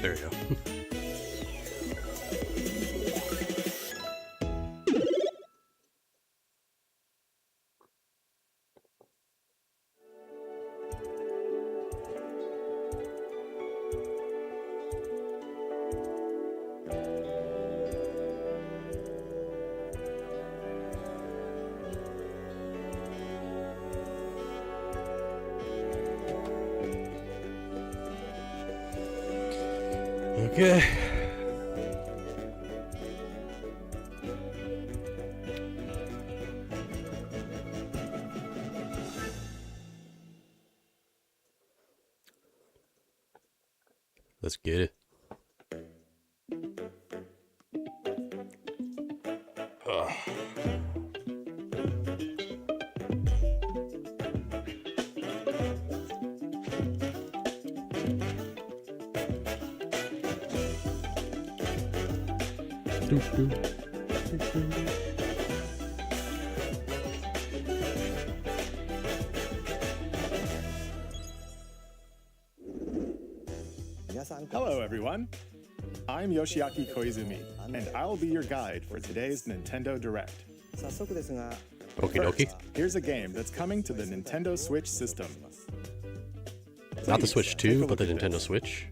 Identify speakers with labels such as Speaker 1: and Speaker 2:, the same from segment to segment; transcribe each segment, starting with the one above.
Speaker 1: There you go. Okay. Let's get it.
Speaker 2: Hello, everyone. I'm Yoshiaki Koizumi, and I'll be your guide for today's Nintendo Direct.
Speaker 1: Okie
Speaker 2: First,
Speaker 1: dokie.
Speaker 2: here's a game that's coming to the Nintendo Switch system.
Speaker 1: Not the
Speaker 2: Please,
Speaker 1: Switch
Speaker 2: take
Speaker 1: 2,
Speaker 2: a
Speaker 1: but the
Speaker 2: look at
Speaker 1: Nintendo
Speaker 2: this.
Speaker 1: Switch.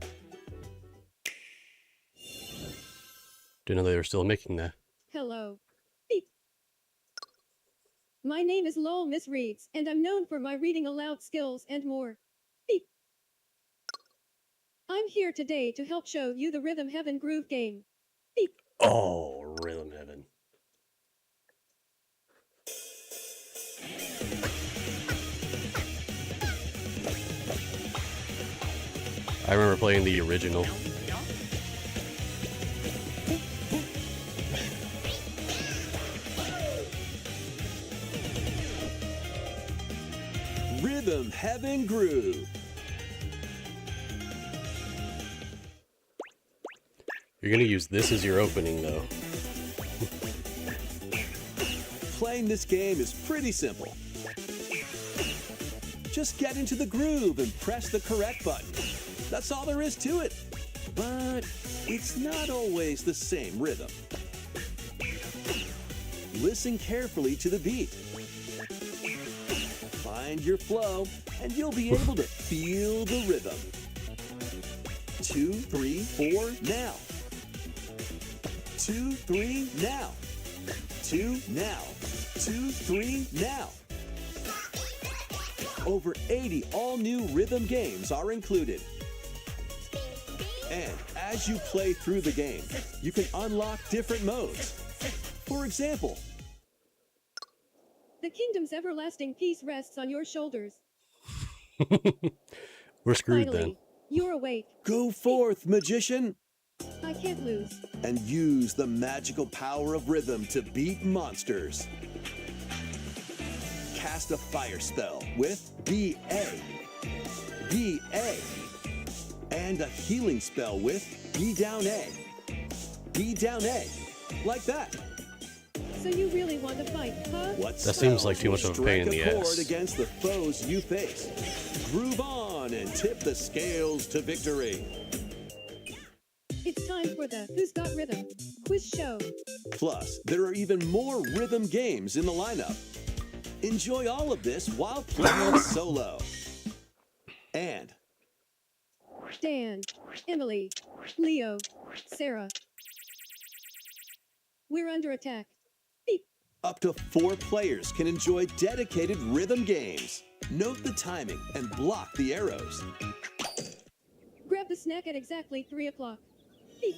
Speaker 1: Didn't know they were still making that.
Speaker 3: Hello. Beep. My name is Lowell Miss Reeds, and I'm known for my reading aloud skills and more. Beep. I'm here today to help show you the Rhythm Heaven Groove game. Beep.
Speaker 1: Oh, Rhythm Heaven. I remember playing the original.
Speaker 4: Rhythm Heaven Groove.
Speaker 1: You're gonna use this as your opening, though.
Speaker 4: Playing this game is pretty simple. Just get into the groove and press the correct button. That's all there is to it. But it's not always the same rhythm. Listen carefully to the beat. Find your flow, and you'll be able to feel the rhythm. 2, 3, 4, now. 2, 3, now. 2, now. 2, 3, now. Over 80 all-new rhythm games are included. And as you play through the game, you can unlock different modes. For example,
Speaker 3: The kingdom's everlasting peace rests on your shoulders.
Speaker 1: We're screwed
Speaker 3: Finally, you're awake.
Speaker 4: go forth, magician,
Speaker 3: I can't lose.
Speaker 4: and use the magical power of rhythm to beat monsters. Cast a fire spell with BA, BA, and a healing spell with B down A, B down A, like that.
Speaker 3: So you really want to fight, huh?
Speaker 4: What
Speaker 1: That seems like too
Speaker 4: spells
Speaker 1: much of a pain in
Speaker 4: will
Speaker 1: the
Speaker 4: strike a
Speaker 1: ass.
Speaker 4: chord against the foes you face. Groove on and tip the scales to victory.
Speaker 3: It's time for the Who's Got Rhythm quiz show.
Speaker 4: Plus, there are even more rhythm games in the lineup. Enjoy all of this while playing solo. And
Speaker 3: Dan, Emily, Leo, Sarah. We're under attack. Beep.
Speaker 4: up to 4 players can enjoy dedicated rhythm games. Note the timing and block the arrows.
Speaker 3: Grab the snack at exactly 3 o'clock. Beep.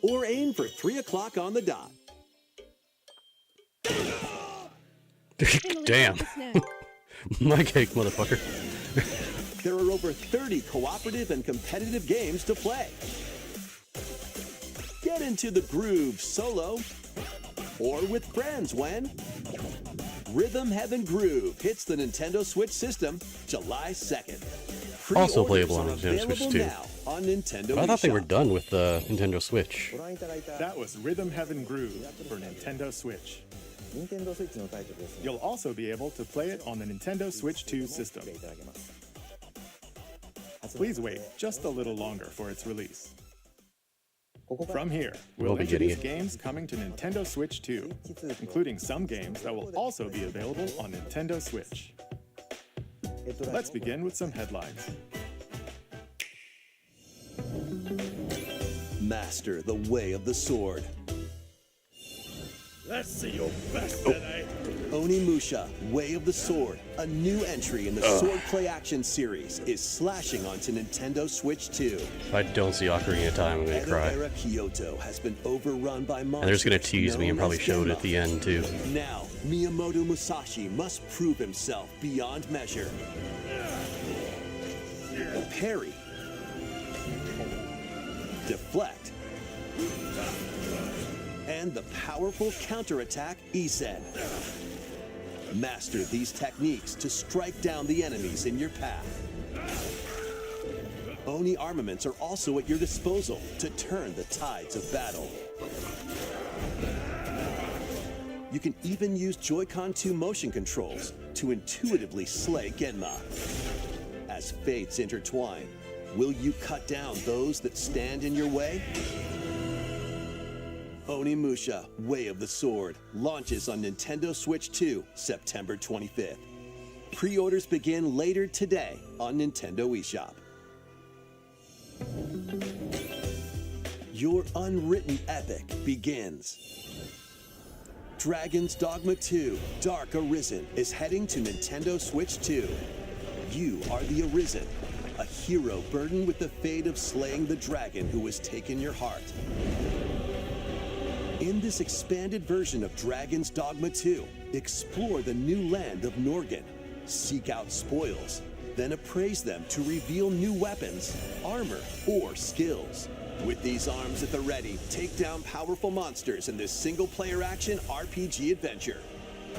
Speaker 4: Or aim for 3 o'clock on the dot.
Speaker 3: Emily,
Speaker 1: Damn.
Speaker 3: grab the snack.
Speaker 1: My cake, motherfucker.
Speaker 4: There are over 30 cooperative and competitive games to play. Get into the groove solo or with friends when Rhythm Heaven Groove hits the Nintendo Switch system July 2nd.
Speaker 1: Also
Speaker 4: Pre-orders
Speaker 1: playable on
Speaker 4: are
Speaker 1: Nintendo Switch
Speaker 4: available
Speaker 1: too.
Speaker 4: now on Nintendo
Speaker 1: I thought they were
Speaker 4: eShop.
Speaker 1: done with the Nintendo Switch.
Speaker 2: That was Rhythm Heaven Groove for Nintendo Switch. You'll also be able to play it on the Nintendo Switch 2 system. Please wait just a little longer for its release. From here,
Speaker 1: We'll
Speaker 2: we'll
Speaker 1: be getting
Speaker 2: introduce
Speaker 1: it.
Speaker 2: games coming to Nintendo Switch 2, including some games that will also be available on Nintendo Switch. Let's begin with some headlines.
Speaker 4: Master the way of the sword.
Speaker 5: Let's see your best today.
Speaker 4: Onimusha, Way of the Sword, a new entry in the Swordplay Action series, is slashing onto Nintendo Switch 2.
Speaker 1: If I don't see Ocarina of Time, I'm gonna cry.
Speaker 4: Edo-era Kyoto has been overrun by monsters.
Speaker 1: And they're just gonna tease me and
Speaker 4: known
Speaker 1: probably
Speaker 4: as
Speaker 1: show it
Speaker 4: Genma.
Speaker 1: at the end too.
Speaker 4: Now, Miyamoto Musashi must prove himself beyond measure. Parry. Deflect. And the powerful counterattack Isen. Master these techniques to strike down the enemies in your path. Oni armaments are also at your disposal to turn the tides of battle. You can even use Joy-Con 2 motion controls to intuitively slay Genma. As fates intertwine, will you cut down those that stand in your way? Onimusha, Way of the Sword, launches on Nintendo Switch 2, September 25th. Pre-orders begin later today on Nintendo eShop. Your unwritten epic begins. Dragon's Dogma 2, Dark Arisen is heading to Nintendo Switch 2. You are the Arisen, a hero burdened with the fate of slaying the dragon who has taken your heart. In this expanded version of Dragon's Dogma 2, explore the new land of Norgan, seek out spoils, then appraise them to reveal new weapons, armor, or skills. With these arms at the ready, take down powerful monsters in this single-player action RPG adventure.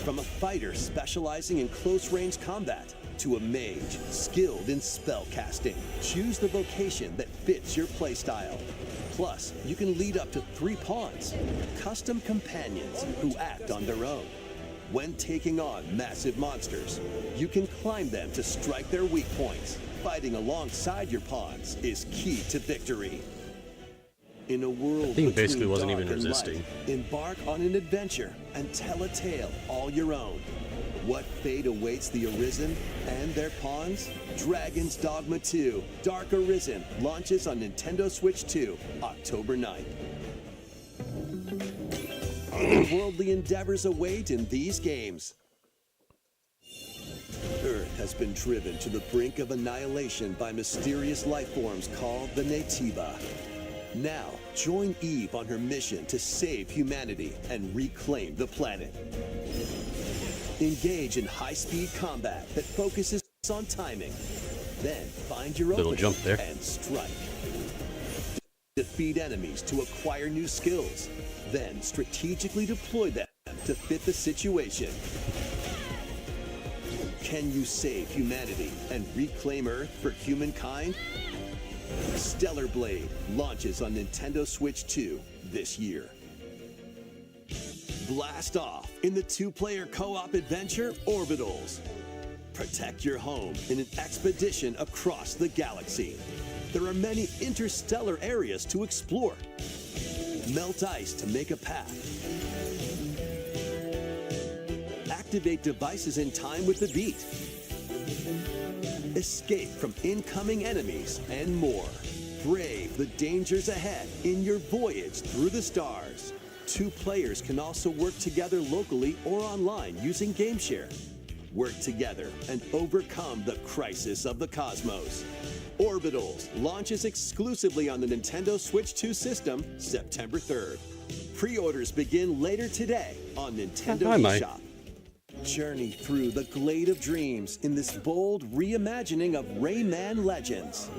Speaker 4: From a fighter specializing in close-range combat to a mage skilled in spell casting, choose the vocation that fits your playstyle. Plus, you can lead up to 3 pawns, custom companions who act on their own. When taking on massive monsters, you can climb them to strike their weak points. Fighting alongside your pawns is key to victory. In a world
Speaker 1: He basically
Speaker 4: between
Speaker 1: wasn't
Speaker 4: dark
Speaker 1: even
Speaker 4: and
Speaker 1: resisting.
Speaker 4: light, embark on an adventure and tell a tale all your own. What fate awaits the Arisen and their pawns? Dragon's Dogma 2, Dark Arisen, launches on Nintendo Switch 2, October 9th. Worldly endeavors await in these games. Earth has been driven to the brink of annihilation by mysterious life forms called the Naytiba. Now, join Eve on her mission to save humanity and reclaim the planet. Engage in high-speed combat that focuses on timing. Then find your
Speaker 1: Little
Speaker 4: opening
Speaker 1: jump there.
Speaker 4: and strike. Defeat enemies to acquire new skills. Then strategically deploy them to fit the situation. Can you save humanity and reclaim Earth for humankind? Stellar Blade launches on Nintendo Switch 2 this year. Blast off in the 2-player co-op adventure Orbitals. Protect your home in an expedition across the galaxy. There are many interstellar areas to explore. Melt ice to make a path. Activate devices in time with the beat. Escape from incoming enemies and more. Brave the dangers ahead in your voyage through the stars. 2 players can also work together locally or online using GameShare. Work together and overcome the crisis of the cosmos. Orbitals launches exclusively on the Nintendo Switch 2 system September 3rd. Pre-orders begin later today on Nintendo
Speaker 1: I might.
Speaker 4: eShop. Journey through the Glade of Dreams in this bold reimagining of Rayman Legends.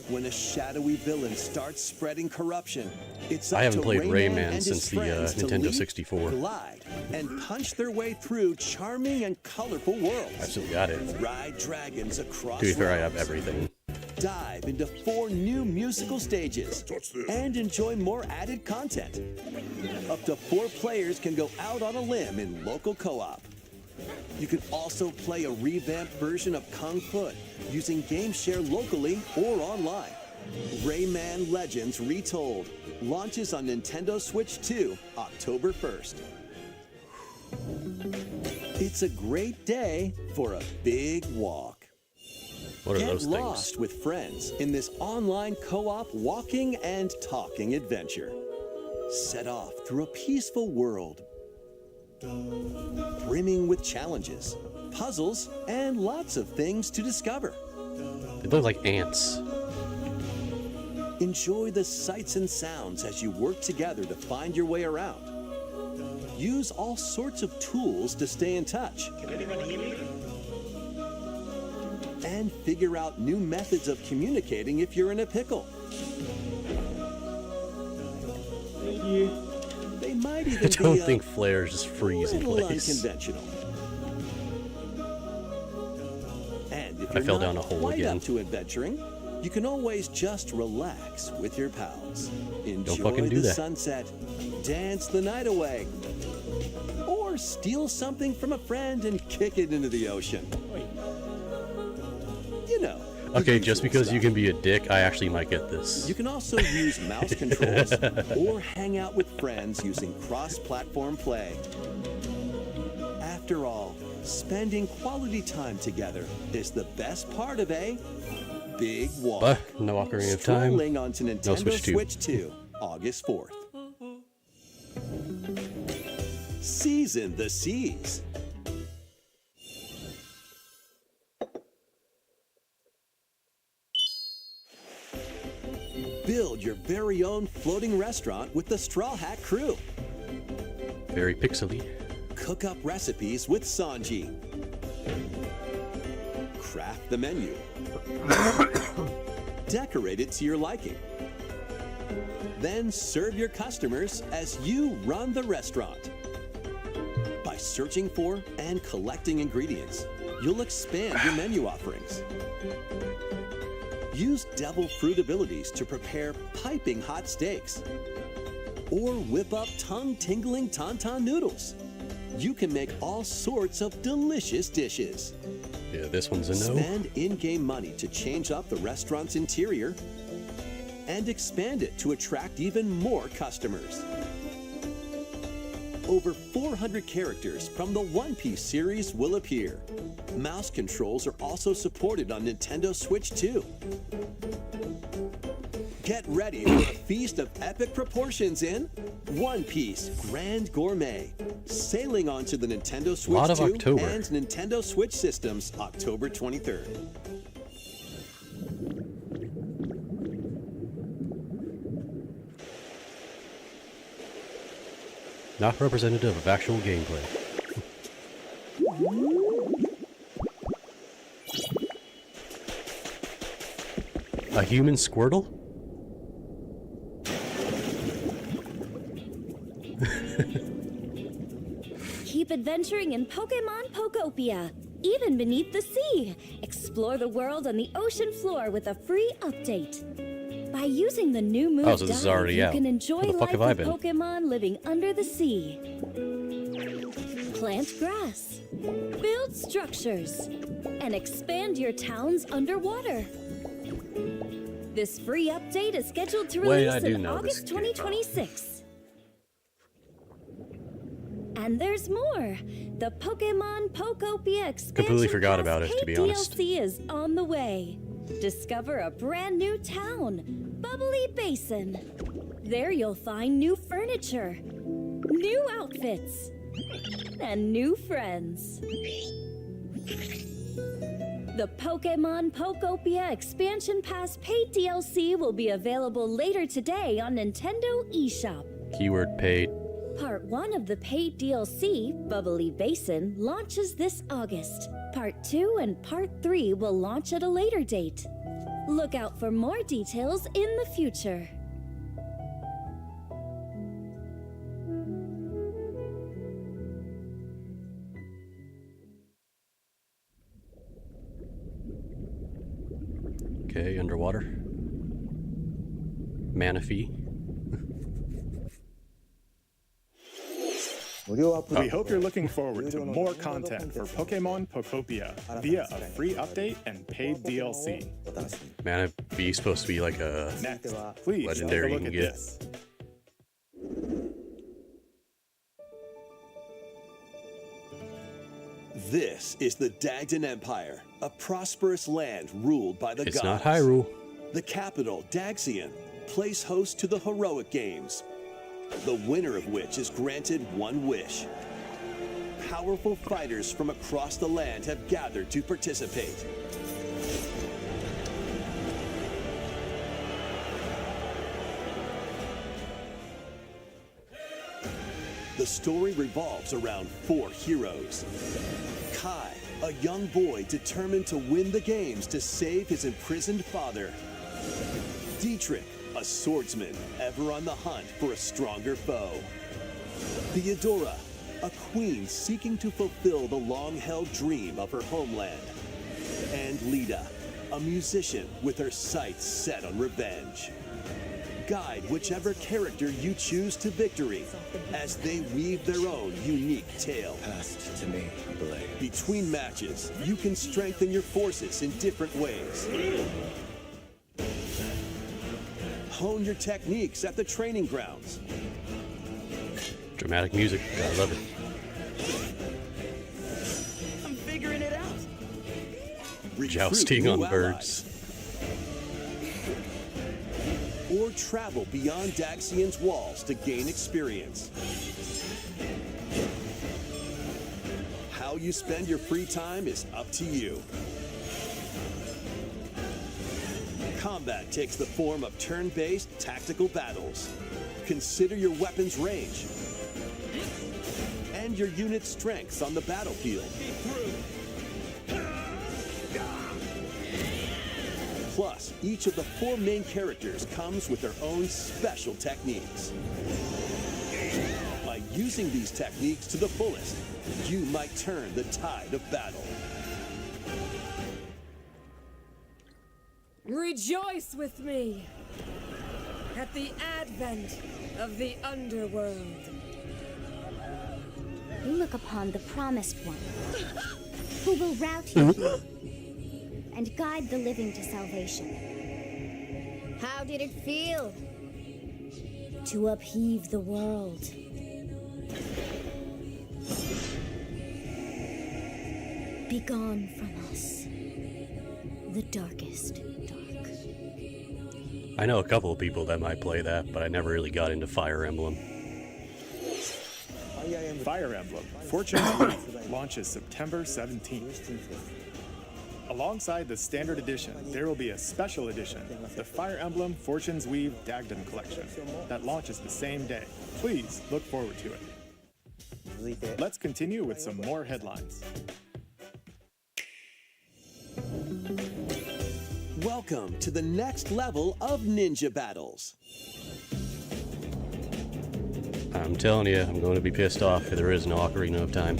Speaker 4: When a shadowy villain starts spreading corruption, it's up
Speaker 1: I haven't
Speaker 4: to
Speaker 1: played
Speaker 4: Rayman
Speaker 1: Rayman
Speaker 4: and his
Speaker 1: since the
Speaker 4: friends to
Speaker 1: Nintendo
Speaker 4: leap,
Speaker 1: 64.
Speaker 4: glide, and punch their way through charming and colorful worlds.
Speaker 1: I still got it.
Speaker 4: Ride dragons across
Speaker 1: To be fair, I have
Speaker 4: realms.
Speaker 1: everything.
Speaker 4: Dive into 4 new musical stages and enjoy more added content. Up to 4 players can go out on a limb in local co-op. You can also play a revamped version of Kung Foot using GameShare locally or online. Rayman Legends Retold launches on Nintendo Switch 2, October 1st. It's a great day for a big walk.
Speaker 1: What are
Speaker 4: Get
Speaker 1: those
Speaker 4: lost
Speaker 1: things?
Speaker 4: with friends in this online co-op walking and talking adventure. Set off through a peaceful world, brimming with challenges, puzzles, and lots of things to discover.
Speaker 1: They look like ants.
Speaker 4: Enjoy the sights and sounds as you work together to find your way around. Use all sorts of tools to stay in touch. And figure out new methods of communicating if you're in a pickle. They might even
Speaker 1: I don't
Speaker 4: be
Speaker 1: think flares just freeze in
Speaker 4: little
Speaker 1: place.
Speaker 4: unconventional. And if
Speaker 1: I
Speaker 4: you're
Speaker 1: fell
Speaker 4: not
Speaker 1: down a hole
Speaker 4: quite
Speaker 1: again.
Speaker 4: up to adventuring, you can always just relax with your pals. Enjoy
Speaker 1: fucking do
Speaker 4: the
Speaker 1: that.
Speaker 4: sunset, dance the night away, or steal something from a friend and kick it into the ocean. You know. the
Speaker 1: Okay, just
Speaker 4: usual
Speaker 1: because you
Speaker 4: stuff.
Speaker 1: can be a dick, I actually might get this.
Speaker 4: You can also use mouse controls or hang out with friends using cross-platform play. After all, spending quality time together is the best part of a big walk.
Speaker 1: But no Ocarina of Time.
Speaker 4: Strolling onto Nintendo
Speaker 1: Switch 2.
Speaker 4: Switch 2, August 4th. Season the seas. Build your very own floating restaurant with the Straw Hat Crew.
Speaker 1: Very pixely.
Speaker 4: Cook up recipes with Sanji. Craft the menu. Decorate it to your liking. Then serve your customers as you run the restaurant. By searching for and collecting ingredients, you'll expand your menu offerings. Use devil fruit abilities to prepare piping hot steaks. Or whip up tongue-tingling tauntaun noodles. You can make all sorts of delicious dishes.
Speaker 1: Yeah, this one's a no.
Speaker 4: Spend in-game money to change up the restaurant's interior and expand it to attract even more customers. Over 400 characters from the One Piece series will appear. Mouse controls are also supported on Nintendo Switch 2. Get ready for a feast of epic proportions in One Piece Grand Gourmet, sailing onto the Nintendo Switch
Speaker 1: Lot of
Speaker 4: 2
Speaker 1: October.
Speaker 4: and Nintendo Switch systems October 23rd.
Speaker 1: Not representative of actual gameplay. A human Squirtle?
Speaker 6: Keep adventuring in Pokemon Pokopia, even beneath the sea. Explore the world on the ocean floor with a free update. By using the new move
Speaker 1: Oh, so this is
Speaker 6: Dive,
Speaker 1: already
Speaker 6: you
Speaker 1: out.
Speaker 6: can enjoy
Speaker 1: Where the fuck
Speaker 6: life
Speaker 1: have I
Speaker 6: with
Speaker 1: been?
Speaker 6: Pokemon living under the sea. Plant grass, build structures, and expand your towns underwater. This free update is scheduled to
Speaker 1: Wait, I
Speaker 6: release
Speaker 1: do
Speaker 6: in
Speaker 1: know this
Speaker 6: August
Speaker 1: game.
Speaker 6: 2026. And there's more. The Pokemon Pokopia expansion
Speaker 1: Completely forgot
Speaker 6: Pass
Speaker 1: about it, to be
Speaker 6: paid
Speaker 1: honest.
Speaker 6: DLC is on the way. Discover a brand new town, Bubbly Basin. There you'll find new furniture, new outfits, and new friends. The Pokemon Pokopia Expansion Pass paid DLC will be available later today on Nintendo eShop.
Speaker 1: Keyword paid.
Speaker 6: Part 1 of the paid DLC, Bubbly Basin, launches this August. Part 2 and Part 3 will launch at a later date. Look out for more details in the future.
Speaker 1: Okay, underwater. Manaphy.
Speaker 2: We hope you're looking forward to more content for Pokemon Pokopia via a free update and paid DLC.
Speaker 1: Man, it'd be supposed to be like a
Speaker 2: Next, please
Speaker 1: Legendary
Speaker 2: take a look
Speaker 1: you
Speaker 2: at
Speaker 1: can get.
Speaker 2: this.
Speaker 4: This is the Dagdan Empire, a prosperous land ruled by the
Speaker 1: It's
Speaker 4: gods.
Speaker 1: not Hyrule.
Speaker 4: The capital, Daxian, plays host to the heroic games, the winner of which is granted one wish. Powerful fighters from across the land have gathered to participate. The story revolves around 4 heroes. Kai, a young boy determined to win the games to save his imprisoned father. Dietrich, a swordsman ever on the hunt for a stronger foe. Theodora, a queen seeking to fulfill the long-held dream of her homeland. And Lida, a musician with her sights set on revenge. Guide whichever character you choose to victory as they weave their own unique tale.
Speaker 5: Passed to me, Blade.
Speaker 4: Between matches, you can strengthen your forces in different ways. Hone your techniques at the training grounds.
Speaker 1: Dramatic music. I love it.
Speaker 4: I'm figuring it out. Recruit
Speaker 1: Jousting
Speaker 4: new
Speaker 1: on
Speaker 4: allies.
Speaker 1: birds.
Speaker 4: Or travel beyond Daxian's walls to gain experience. How you spend your free time is up to you. Combat takes the form of turn-based tactical battles. Consider your weapon's range and your unit's strengths on the battlefield. Plus, each of the 4 main characters comes with their own special techniques. By using these techniques to the fullest, you might turn the tide of battle.
Speaker 7: Rejoice with me at the advent of the underworld.
Speaker 8: You look upon the promised one, who will rout you and guide the living to salvation.
Speaker 6: How did it feel to upheave the world? Begone from us, the darkest dark.
Speaker 1: I know a couple of people that might play that, but I never really got into Fire Emblem.
Speaker 2: Fire Emblem Fortune's Weave launches September 17th. Alongside the standard edition, there will be a special edition, the Fire Emblem Fortune's Weave Dagdan Collection, that launches the same day. Please look forward to it. Let's continue with some more headlines.
Speaker 4: Welcome to the next level of ninja battles.
Speaker 1: I'm telling you, I'm going to be pissed off if there is no Ocarina of Time.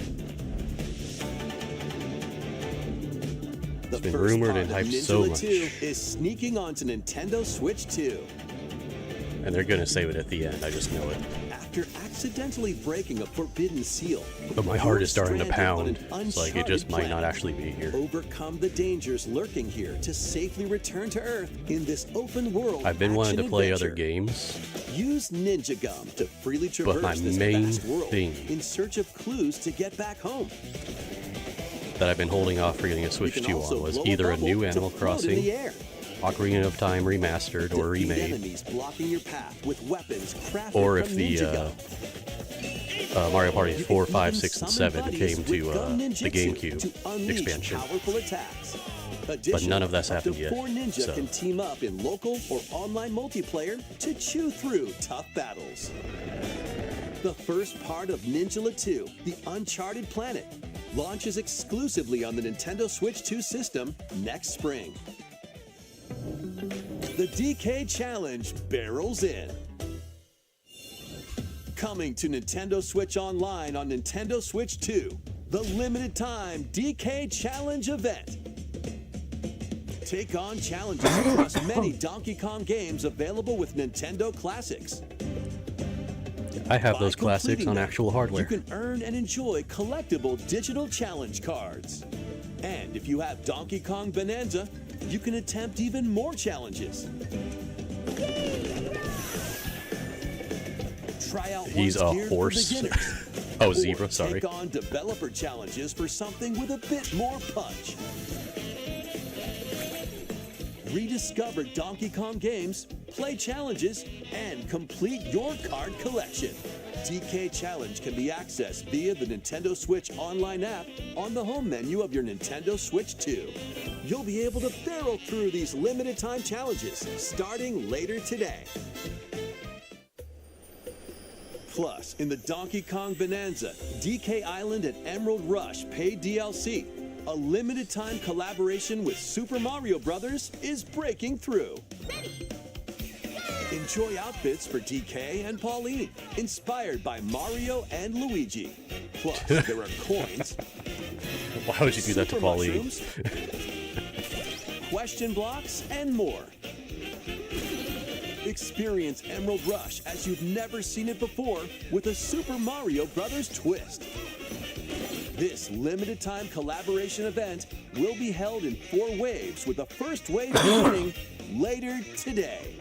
Speaker 4: The
Speaker 1: been
Speaker 4: first
Speaker 1: rumored
Speaker 4: part
Speaker 1: and
Speaker 4: of
Speaker 1: hyped
Speaker 4: Ninja
Speaker 1: so much.
Speaker 4: 2 is sneaking onto Nintendo Switch 2.
Speaker 1: And they're going to save it at the end, I just know it.
Speaker 4: After accidentally breaking a forbidden seal,
Speaker 1: But my heart
Speaker 4: you're
Speaker 1: is starting to
Speaker 4: stranded on
Speaker 1: pound.
Speaker 4: an
Speaker 1: It's like it just
Speaker 4: uncharted
Speaker 1: might not
Speaker 4: planet.
Speaker 1: actually be here.
Speaker 4: Overcome the dangers lurking here to safely return to Earth in this open world.
Speaker 1: I've been wanting to play other
Speaker 4: action-adventure.
Speaker 1: games,
Speaker 4: Use Ninja Gum to freely traverse
Speaker 1: my
Speaker 4: this
Speaker 1: main
Speaker 4: vast world
Speaker 1: thing-
Speaker 4: in search of clues to get back home.
Speaker 1: that I've been holding off for getting a
Speaker 4: You
Speaker 1: Switch
Speaker 4: can
Speaker 1: 2
Speaker 4: also
Speaker 1: on was
Speaker 4: blow
Speaker 1: either a
Speaker 4: bubble
Speaker 1: new
Speaker 4: to
Speaker 1: Animal
Speaker 4: float in the
Speaker 1: Crossing,
Speaker 4: air.
Speaker 1: Ocarina of Time Remastered or
Speaker 4: Defeat
Speaker 1: Remade,
Speaker 4: enemies blocking your path with weapons crafted
Speaker 1: or if
Speaker 4: from
Speaker 1: the
Speaker 4: Ninja Gum.
Speaker 1: Mario Party
Speaker 4: You
Speaker 1: 4,
Speaker 4: can
Speaker 1: 5,
Speaker 4: even
Speaker 1: 6, and
Speaker 4: summon
Speaker 1: 7
Speaker 4: buddies
Speaker 1: came
Speaker 4: with
Speaker 1: to
Speaker 4: Gum
Speaker 1: the
Speaker 4: Ninjutsu
Speaker 1: GameCube
Speaker 4: to unleash
Speaker 1: expansion.
Speaker 4: powerful attacks.
Speaker 1: But
Speaker 4: Additionally,
Speaker 1: none of that's
Speaker 4: up to
Speaker 1: happened yet,
Speaker 4: 4 ninja
Speaker 1: so.
Speaker 4: can team up in local or online multiplayer to chew through tough battles. The first part of Ninja 2, The Uncharted Planet, launches exclusively on the Nintendo Switch 2 system next spring. The DK Challenge barrels in. Coming to Nintendo Switch Online on Nintendo Switch 2, the limited time DK Challenge event. Take on challenges across many Donkey Kong games available with Nintendo Classics.
Speaker 1: I have
Speaker 4: By
Speaker 1: those classics
Speaker 4: completing
Speaker 1: on
Speaker 4: them,
Speaker 1: actual hardware.
Speaker 4: You can earn and enjoy collectible digital challenge cards. And if you have Donkey Kong Bonanza, you can attempt even more challenges. Try out
Speaker 1: He's
Speaker 4: ones
Speaker 1: a
Speaker 4: geared for
Speaker 1: horse.
Speaker 4: beginners.
Speaker 1: Oh,
Speaker 4: Or
Speaker 1: zebra, sorry.
Speaker 4: Take on developer challenges for something with a bit more punch. Rediscover Donkey Kong games, play challenges, and complete your card collection. DK Challenge can be accessed via the Nintendo Switch online app on the home menu of your Nintendo Switch 2. You'll be able to barrel through these limited time challenges starting later today. Plus, in the Donkey Kong Bonanza, DK Island and Emerald Rush paid DLC, a limited time collaboration with Super Mario Bros. Is breaking through. Enjoy outfits for DK and Pauline, inspired by Mario and Luigi. Plus, there are coins,
Speaker 1: Why would you do that to
Speaker 4: super
Speaker 1: Pauline?
Speaker 4: mushrooms, question blocks, and more. Experience Emerald Rush as you've never seen it before with a Super Mario Bros. Twist. This limited time collaboration event will be held in 4 waves, with the first wave beginning later today.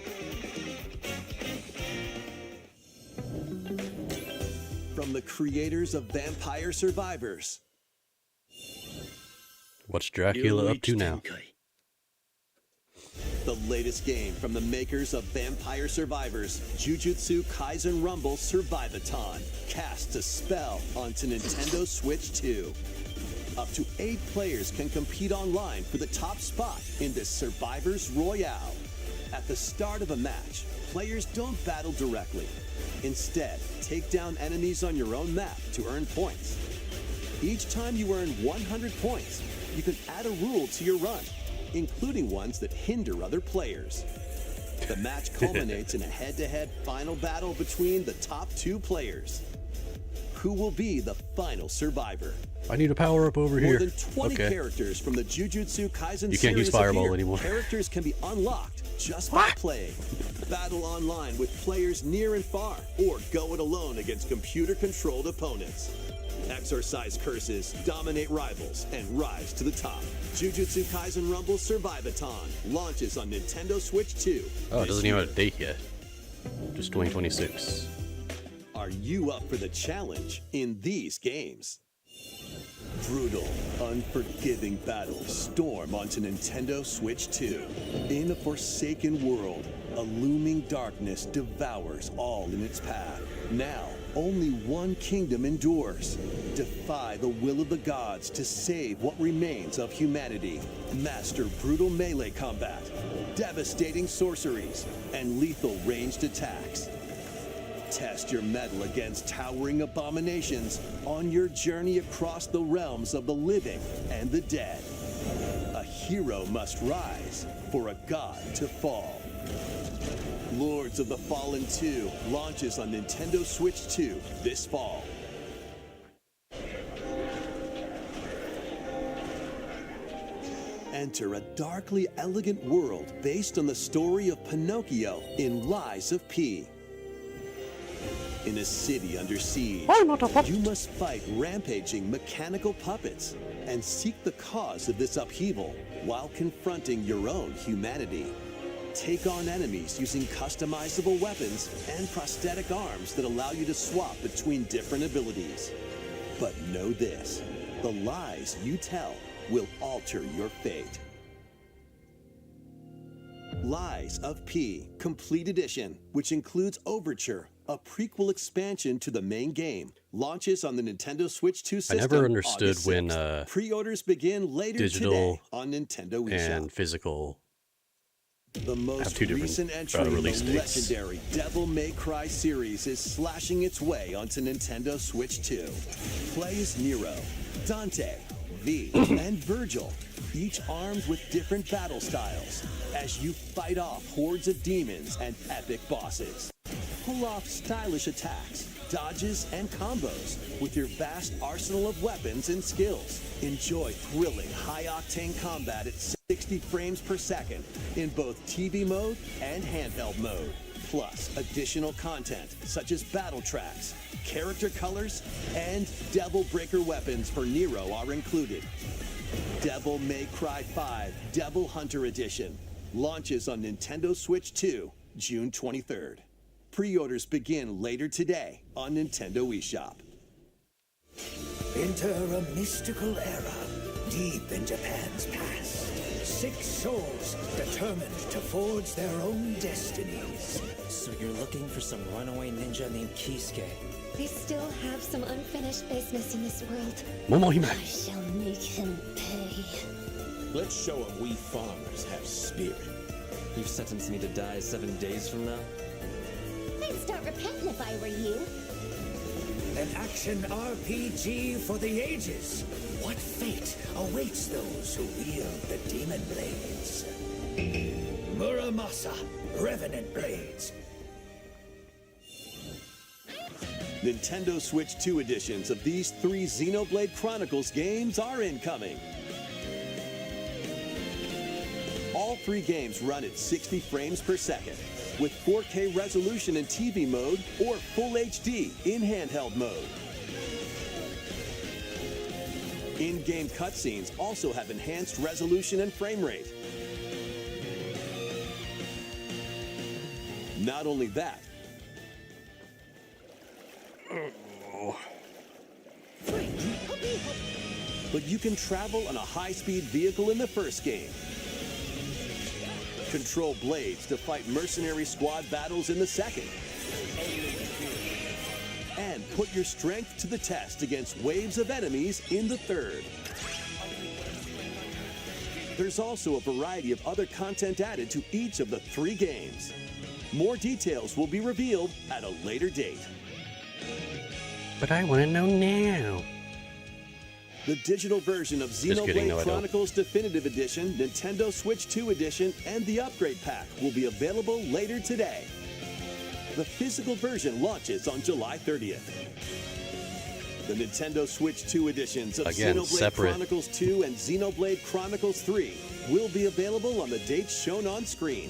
Speaker 4: From the creators of Vampire Survivors,
Speaker 1: What's Dracula up to now?
Speaker 4: the latest game from the makers of Vampire Survivors, Jujutsu Kaisen Rumble Survivathon, casts a spell onto Nintendo Switch 2. Up to 8 players can compete online for the top spot in this Survivors Royale. At the start of a match, players don't battle directly. Instead, take down enemies on your own map to earn points. Each time you earn 100 points, you can add a rule to your run, including ones that hinder other players. The match culminates in a head-to-head final battle between the top 2 players. Who will be the final survivor?
Speaker 1: I need a power up over
Speaker 4: More
Speaker 1: here.
Speaker 4: than 20
Speaker 1: Okay.
Speaker 4: characters from the Jujutsu Kaisen
Speaker 1: You can't use
Speaker 4: series
Speaker 1: Fireball
Speaker 4: appear.
Speaker 1: anymore.
Speaker 4: Characters can be unlocked just by playing. Battle online with players near and far, or go it alone against computer-controlled opponents. Exorcise curses, dominate rivals, and rise to the top. Jujutsu Kaisen Rumble Survivathon launches on Nintendo Switch 2.
Speaker 1: Oh, it
Speaker 4: this
Speaker 1: doesn't even have
Speaker 4: year.
Speaker 1: a date yet. Just 2026.
Speaker 4: Are you up for the challenge in these games? Brutal, unforgiving battles storm onto Nintendo Switch 2. In a forsaken world, a looming darkness devours all in its path. Now, only one kingdom endures. Defy the will of the gods to save what remains of humanity. Master brutal melee combat, devastating sorceries, and lethal ranged attacks. Test your mettle against towering abominations on your journey across the realms of the living and the dead. A hero must rise for a god to fall. Lords of the Fallen 2 launches on Nintendo Switch 2 this fall. Enter a darkly elegant world based on the story of Pinocchio in Lies of P. In a city under siege, you must fight rampaging mechanical puppets and seek the cause of this upheaval while confronting your own humanity. Take on enemies using customizable weapons and prosthetic arms that allow you to swap between different abilities. But know this, the lies you tell will alter your fate. Lies of P Complete Edition, which includes Overture, a prequel expansion to the main game, launches on the Nintendo Switch 2 system.
Speaker 1: I never understood
Speaker 4: August
Speaker 1: when
Speaker 4: 6th. Pre-orders begin later
Speaker 1: digital
Speaker 4: today on Nintendo eShop.
Speaker 1: and physical
Speaker 4: The most
Speaker 1: two different,
Speaker 4: recent entry in
Speaker 1: release
Speaker 4: the
Speaker 1: dates.
Speaker 4: legendary Devil May Cry series is slashing its way onto Nintendo Switch 2. Play as Nero, Dante, V, and Virgil, each armed with different battle styles, as you fight off hordes of demons and epic bosses. Pull off stylish attacks, dodges, and combos with your vast arsenal of weapons and skills. Enjoy thrilling, high-octane combat at 60 frames per second in both TV mode and handheld mode. Plus, additional content such as battle tracks, character colors, and Devil Breaker weapons for Nero are included. Devil May Cry 5 Devil Hunter Edition launches on Nintendo Switch 2, June 23rd. Pre-orders begin later today on Nintendo eShop.
Speaker 9: Enter a mystical era deep in Japan's past. 6 souls determined to forge their own destinies.
Speaker 5: So you're looking for some runaway ninja named Kisuke.
Speaker 8: I still have some unfinished business in this world.
Speaker 1: Momohime.
Speaker 8: I shall make him pay.
Speaker 10: Let's show him we farmers have spirit.
Speaker 5: You've sentenced me to die 7 days from now?
Speaker 8: I'd start repenting if I were you.
Speaker 9: An action RPG for the ages. What fate awaits those who wield the demon blades? Muramasa, Revenant Blades.
Speaker 4: Nintendo Switch 2 editions of these 3 Xenoblade Chronicles games are incoming. All 3 games run at 60 frames per second, with 4K resolution in TV mode or Full HD in handheld mode. In-game cutscenes also have enhanced resolution and frame rate. Not only that, but you can travel on a high-speed vehicle in the first game, control blades to fight mercenary squad battles in the second, and put your strength to the test against waves of enemies in the third. There's also a variety of other content added to each of the 3 games. More details will be revealed at a later date.
Speaker 1: But I want to know now.
Speaker 4: The digital version of
Speaker 1: Just kidding, no,
Speaker 4: Xenoblade
Speaker 1: I don't.
Speaker 4: Chronicles Definitive Edition, Nintendo Switch 2 Edition, and the Upgrade Pack will be available later today. The physical version launches on July 30th. The Nintendo Switch 2 editions of
Speaker 1: Again,
Speaker 4: Xenoblade
Speaker 1: separate.
Speaker 4: Chronicles 2 and Xenoblade Chronicles 3 will be available on the dates shown on screen.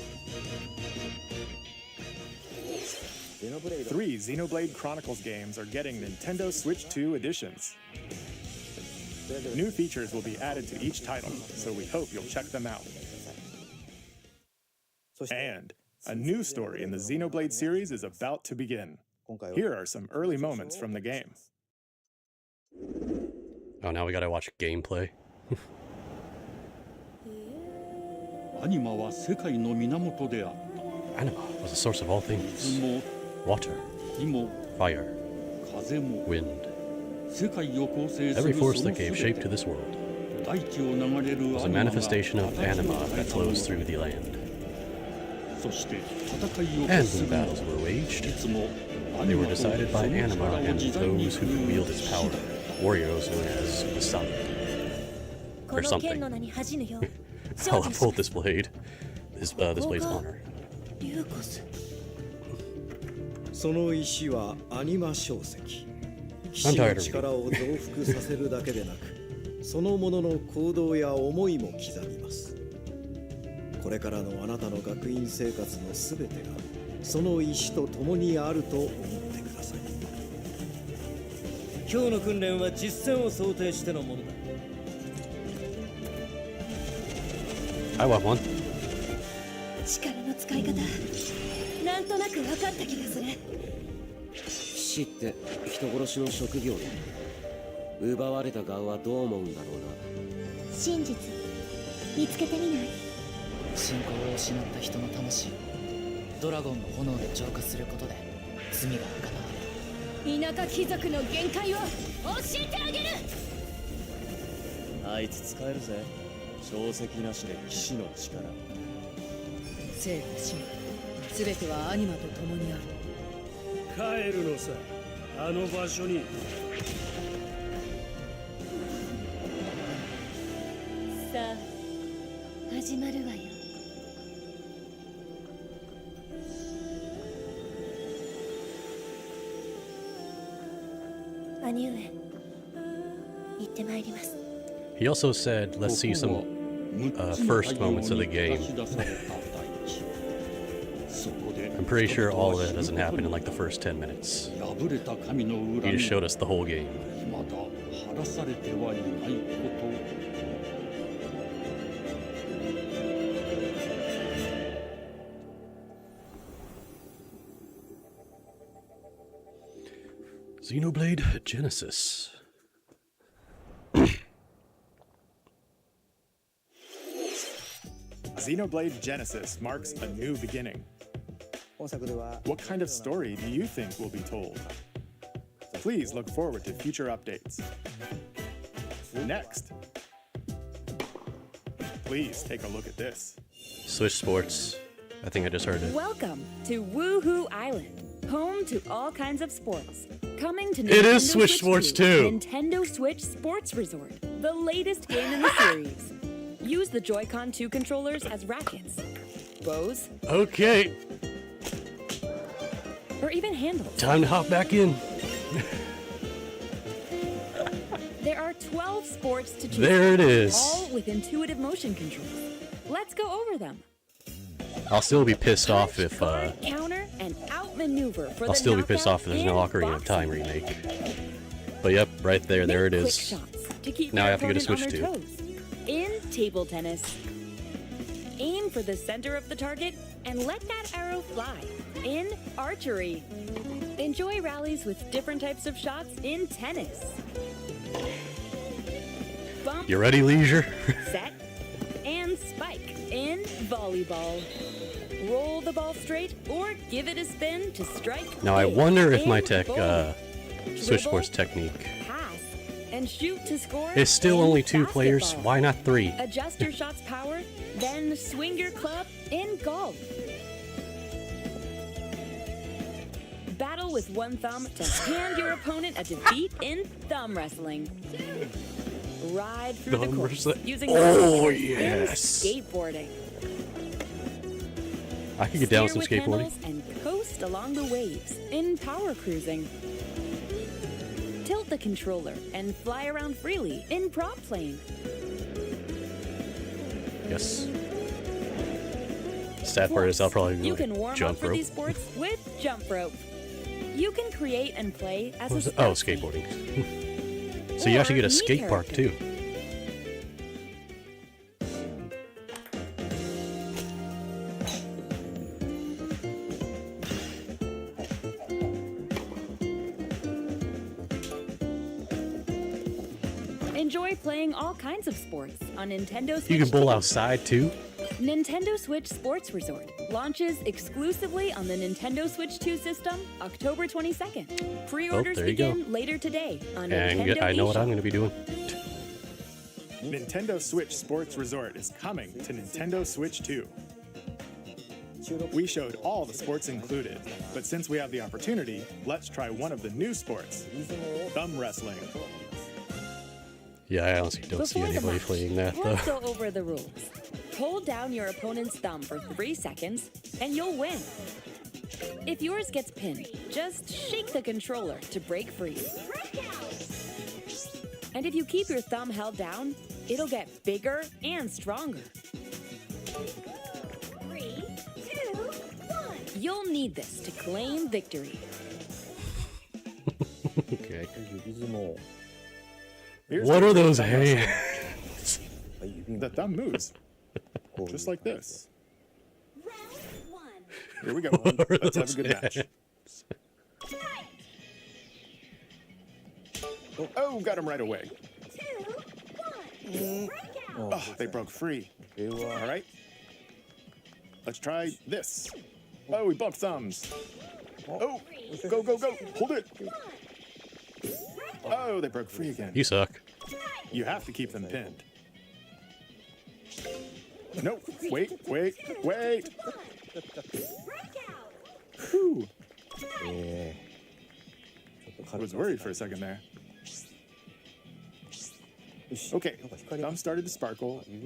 Speaker 2: 3 Xenoblade Chronicles games are getting Nintendo Switch 2 editions. New features will be added to each title, so we hope you'll check them out. And a new story in the Xenoblade series is about to begin. Here are some early moments from the game.
Speaker 1: Oh, now we gotta watch gameplay.
Speaker 11: アニマは世界の源であった
Speaker 1: Anima was the source of all things.
Speaker 11: 水も
Speaker 1: Water,
Speaker 11: 火も
Speaker 1: fire,
Speaker 11: 風も
Speaker 1: wind.
Speaker 11: 世界を構成す
Speaker 1: Every
Speaker 11: る
Speaker 1: force
Speaker 11: その
Speaker 1: that gave
Speaker 11: 全
Speaker 1: shape
Speaker 11: て
Speaker 1: to this world
Speaker 11: 大地を流れる
Speaker 1: was
Speaker 11: ア
Speaker 1: a
Speaker 11: ニマが
Speaker 1: manifestation of
Speaker 11: 戦い
Speaker 1: anima
Speaker 11: を
Speaker 1: that
Speaker 11: 戦
Speaker 1: flows
Speaker 11: う
Speaker 1: through the land.
Speaker 11: そして戦いを
Speaker 1: And
Speaker 11: 決す
Speaker 1: when
Speaker 11: るのは
Speaker 1: battles were waged,
Speaker 11: いつもア
Speaker 1: they
Speaker 11: ニ
Speaker 1: were
Speaker 11: マとそ
Speaker 1: decided by
Speaker 11: の
Speaker 1: anima
Speaker 11: 力を
Speaker 1: and
Speaker 11: 自在に
Speaker 1: those
Speaker 11: 振
Speaker 1: who
Speaker 11: る
Speaker 1: could
Speaker 11: う
Speaker 1: wield its
Speaker 11: 士
Speaker 1: power.
Speaker 11: だ
Speaker 1: Warriors known as the sun.
Speaker 6: こ
Speaker 1: Or
Speaker 6: の剣の
Speaker 1: something.
Speaker 6: 名に恥じぬよう
Speaker 1: I'll
Speaker 6: 精進し
Speaker 1: uphold this blade. This blade's honor.
Speaker 6: リューコス
Speaker 12: その石はアニマ小石。騎
Speaker 1: I'm
Speaker 12: 士
Speaker 1: tired
Speaker 12: の
Speaker 1: of
Speaker 12: 力を増幅させるだけでなく、そのものの行動や思いも刻みます。これからのあなたの学院生活のすべてが、その石と共にあると思ってください。
Speaker 13: 今日の訓練は実戦を想定してのものだ。
Speaker 1: I want one.
Speaker 6: 力の使い方なんとなく分かった気がする
Speaker 5: 騎士って人殺しの職業で奪われた側はどう思うんだろうな。
Speaker 8: 真実見つけてみない？
Speaker 14: 信仰を失った人の魂をドラゴンの炎で浄化することで罪が贖われる。
Speaker 6: 田舎貴族の限界を教えてあげる。
Speaker 13: あいつ使えるぜ。小石なしで騎士の力。
Speaker 7: 生と死すべてはアニマと共にある。
Speaker 13: 帰るのさ、あの場所に。
Speaker 6: さあ始まるわよ。兄上行ってまいります。
Speaker 1: He also said, let's see some first moments of the game. I'm pretty sure all of it doesn't happen in like the first 10 minutes.
Speaker 11: 破れた神の恨み
Speaker 1: He just showed us the whole game.
Speaker 11: まだ晴らされてはいないこと
Speaker 1: Xenoblade Genesis.
Speaker 2: Xenoblade Genesis marks a new beginning. What kind of story do you think will be told? Please look forward to future updates. Next, please take a look at this.
Speaker 1: Switch Sports. I think I just heard it.
Speaker 15: Welcome to Woohoo Island, home to all kinds of sports. Coming to Nintendo
Speaker 1: It is Switch Sports 2.
Speaker 15: Nintendo Switch Sports Resort, the latest game in the series. Use the Joy-Con 2 controllers as rackets, bows,
Speaker 1: Okay,
Speaker 15: or even handles.
Speaker 1: time to hop back in.
Speaker 15: There are 12 sports to choose
Speaker 1: There it
Speaker 15: from,
Speaker 1: is.
Speaker 15: all with intuitive motion controls. Let's go over them.
Speaker 1: I'll still be pissed off if
Speaker 15: Counter and outmaneuver for
Speaker 1: I'll
Speaker 15: the
Speaker 1: still be pissed
Speaker 15: knockout
Speaker 1: off if there's no
Speaker 15: and
Speaker 1: Ocarina of
Speaker 15: boxing.
Speaker 1: Time remake. But yep, right there, there it
Speaker 15: Make
Speaker 1: is.
Speaker 15: quick shots to keep
Speaker 1: Now I
Speaker 15: your
Speaker 1: have to get a
Speaker 15: opponent
Speaker 1: Switch
Speaker 15: on their
Speaker 1: 2.
Speaker 15: toes. In table tennis, aim for the center of the target and let that arrow fly. In archery, enjoy rallies with different types of shots in tennis. Bump,
Speaker 1: You ready, Leisure?
Speaker 15: set, and spike in volleyball. Roll the ball straight or give it a spin to strike.
Speaker 1: Now I
Speaker 15: big.
Speaker 1: wonder if my
Speaker 15: In
Speaker 1: tech,
Speaker 15: bowling,
Speaker 1: Switch
Speaker 15: dribble,
Speaker 1: Sports technique
Speaker 15: pass, and shoot to score.
Speaker 1: is still
Speaker 15: in
Speaker 1: only 2 players.
Speaker 15: basketball.
Speaker 1: Why not 3?
Speaker 15: Adjust your shot's power, then swing your club in golf. Battle with one thumb to hand your opponent a defeat in thumb wrestling. Ride through the
Speaker 1: Thumb
Speaker 15: course
Speaker 1: wrestling?
Speaker 15: using
Speaker 1: Oh,
Speaker 15: the
Speaker 1: yes.
Speaker 15: in skateboarding.
Speaker 1: I could get down with some
Speaker 15: Steer
Speaker 1: skateboarding.
Speaker 15: handles and coast along the waves in power cruising. Tilt the controller and fly around freely in prop plane.
Speaker 1: Yes. Sad part is I'll probably
Speaker 15: You
Speaker 1: go
Speaker 15: can warm up
Speaker 1: jump
Speaker 15: for
Speaker 1: rope.
Speaker 15: these sports with jump rope. You can create and play as
Speaker 1: What
Speaker 15: a
Speaker 1: was it? Oh,
Speaker 15: sportsman.
Speaker 1: skateboarding. So you actually get a
Speaker 15: Or
Speaker 1: skate
Speaker 15: me
Speaker 1: park too.
Speaker 15: Enjoy playing all kinds of sports on Nintendo Switch.
Speaker 1: You can bowl
Speaker 15: 2.
Speaker 1: outside too.
Speaker 15: Nintendo Switch Sports Resort launches exclusively on the Nintendo Switch 2 system October 22nd. Pre-orders
Speaker 1: there you go.
Speaker 15: begin later today on
Speaker 1: And
Speaker 15: Nintendo
Speaker 1: I know what
Speaker 15: eShop.
Speaker 1: I'm going to be doing.
Speaker 2: Nintendo Switch Sports Resort is coming to Nintendo Switch 2. We showed all the sports included, but since we have the opportunity, let's try one of the new sports, thumb wrestling.
Speaker 1: Yeah, I honestly don't see
Speaker 15: Before the
Speaker 1: anybody
Speaker 15: match,
Speaker 1: playing that though.
Speaker 15: let's go over the rules. Hold down your opponent's thumb for 3 seconds, and you'll win. If yours gets pinned, just shake the controller to break free. And if you keep your thumb held down, it'll get bigger and stronger.
Speaker 8: 3, 2, 1.
Speaker 15: You'll need this to claim victory.
Speaker 1: Okay.
Speaker 2: Here's
Speaker 1: What
Speaker 2: the
Speaker 1: are
Speaker 2: real
Speaker 1: those
Speaker 2: thumb wrestling.
Speaker 1: hands?
Speaker 2: The thumb moves, just like this. Here we go.
Speaker 1: What are
Speaker 2: Let's have a
Speaker 1: those
Speaker 2: good match.
Speaker 1: hands?
Speaker 2: Oh, got him right away. Oh, they broke free. All right. Let's try this. Oh, we bumped thumbs. Oh, go, go, go. Hold it. Oh, they broke free again.
Speaker 1: You suck.
Speaker 2: You have to keep them pinned. No, wait. Whew. I was worried for a second there. Okay, thumb started to sparkle, and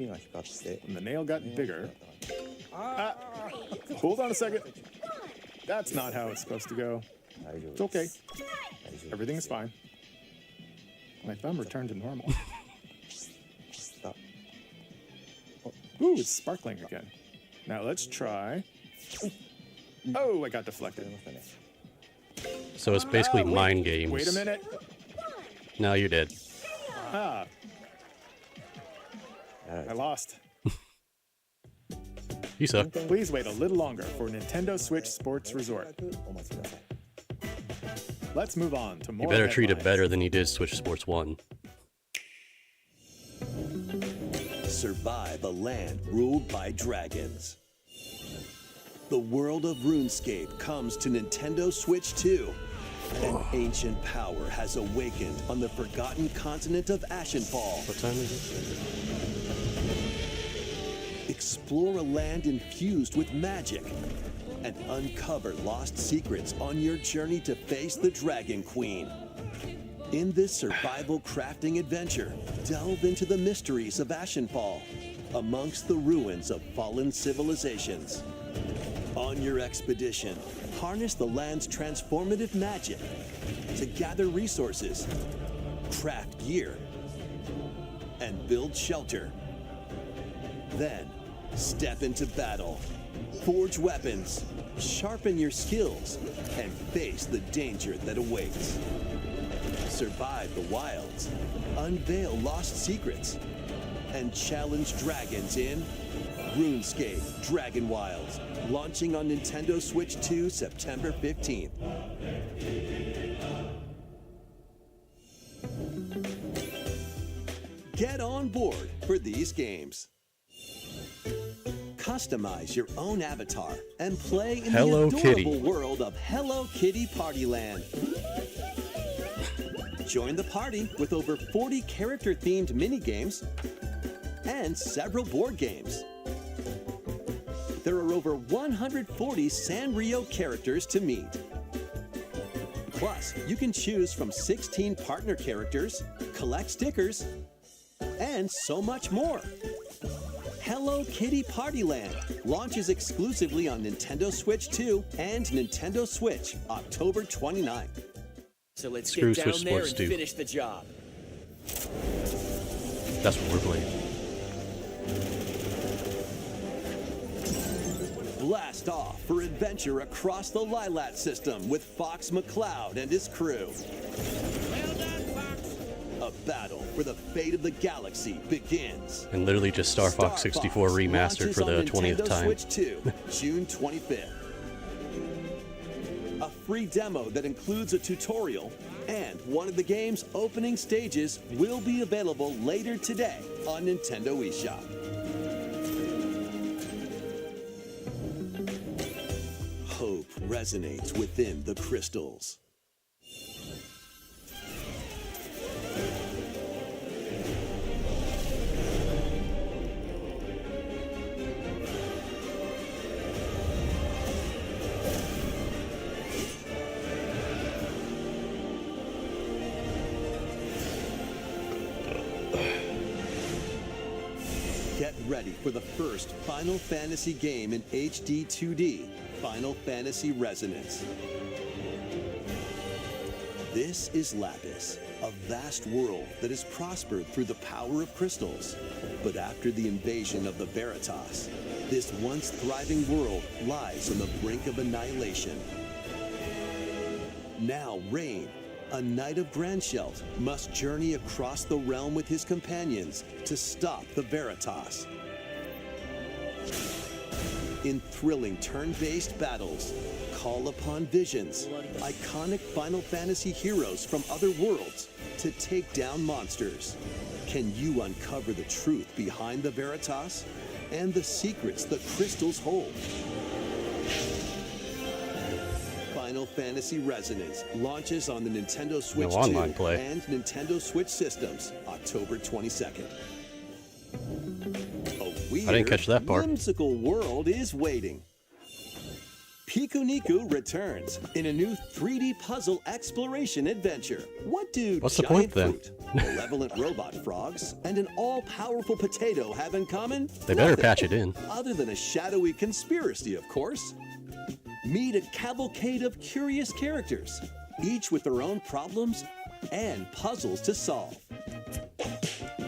Speaker 2: the nail got bigger. Ah, hold on a second. That's not how it's supposed to go. It's okay. Everything is fine. My thumb returned to normal. Ooh, it's sparkling again. Now let's try Oh, I got deflected.
Speaker 1: So it's basically
Speaker 2: Wait.
Speaker 1: mind games.
Speaker 2: Wait a minute.
Speaker 1: No, you're dead.
Speaker 2: Ah. I lost.
Speaker 1: You suck.
Speaker 2: Please wait a little longer for Nintendo Switch Sports Resort. Let's move on to more
Speaker 1: You better treat it
Speaker 2: headlines.
Speaker 1: better than you did Switch Sports 1.
Speaker 4: Survive a land ruled by dragons. The world of RuneScape comes to Nintendo Switch 2. An ancient power has awakened on the forgotten continent of Ashenfall.
Speaker 1: What time is it?
Speaker 4: Explore a land infused with magic and uncover lost secrets on your journey to face the Dragon Queen. In this survival crafting adventure, delve into the mysteries of Ashenfall amongst the ruins of fallen civilizations. On your expedition, harness the land's transformative magic to gather resources, craft gear, and build shelter. Then, step into battle, forge weapons, sharpen your skills, and face the danger that awaits. Survive the wilds, unveil lost secrets, and challenge dragons in RuneScape Dragon Wilds, launching on Nintendo Switch 2 September 15th. Get on board for these games. Customize your own avatar and play in
Speaker 1: Hello
Speaker 4: the adorable
Speaker 1: Kitty.
Speaker 4: world of Hello Kitty Partyland. Join the party with over 40 character-themed mini-games and several board games. There are over 140 Sanrio characters to meet. Plus, you can choose from 16 partner characters, collect stickers, and so much more. Hello Kitty Partyland launches exclusively on Nintendo Switch 2 and Nintendo Switch October 29th.
Speaker 16: So let's
Speaker 1: Screw
Speaker 16: get down
Speaker 1: Switch
Speaker 16: there
Speaker 1: Sports
Speaker 16: and
Speaker 1: 2.
Speaker 16: finish the job.
Speaker 1: That's what we're playing.
Speaker 4: Blast off for adventure across the Lilat system with Fox McCloud and his crew. A battle for the fate of the galaxy begins.
Speaker 1: And literally just Star Fox 64 remastered for the 20th
Speaker 4: Nintendo
Speaker 1: time.
Speaker 4: Switch 2, June 25th. A free demo that includes a tutorial and one of the game's opening stages will be available later today on Nintendo eShop. Hope resonates within the crystals. Get ready for the first Final Fantasy game in HD 2D, Final Fantasy Resonance. This is Lapis, a vast world that has prospered through the power of crystals. But after the invasion of the Veritas, this once thriving world lies on the brink of annihilation. Now Rain, a knight of Grandshelt, must journey across the realm with his companions to stop the Veritas. In thrilling turn-based battles, call upon visions, iconic Final Fantasy heroes from other worlds to take down monsters. Can you uncover the truth behind the Veritas and the secrets the crystals hold? Final Fantasy Resonance launches on the Nintendo Switch 2
Speaker 1: online play.
Speaker 4: and Nintendo Switch systems October 22nd. A weird,
Speaker 1: I didn't catch that part.
Speaker 4: whimsical world is waiting. Pikuniku returns in a new 3D puzzle exploration adventure. What do
Speaker 1: What's the
Speaker 4: giant
Speaker 1: point, then?
Speaker 4: fruit, malevolent robot frogs, and an all-powerful potato have in common?
Speaker 1: They better
Speaker 4: Nothing.
Speaker 1: patch it in.
Speaker 4: Other than a shadowy conspiracy, of course. Meet a cavalcade of curious characters, each with their own problems and puzzles to solve.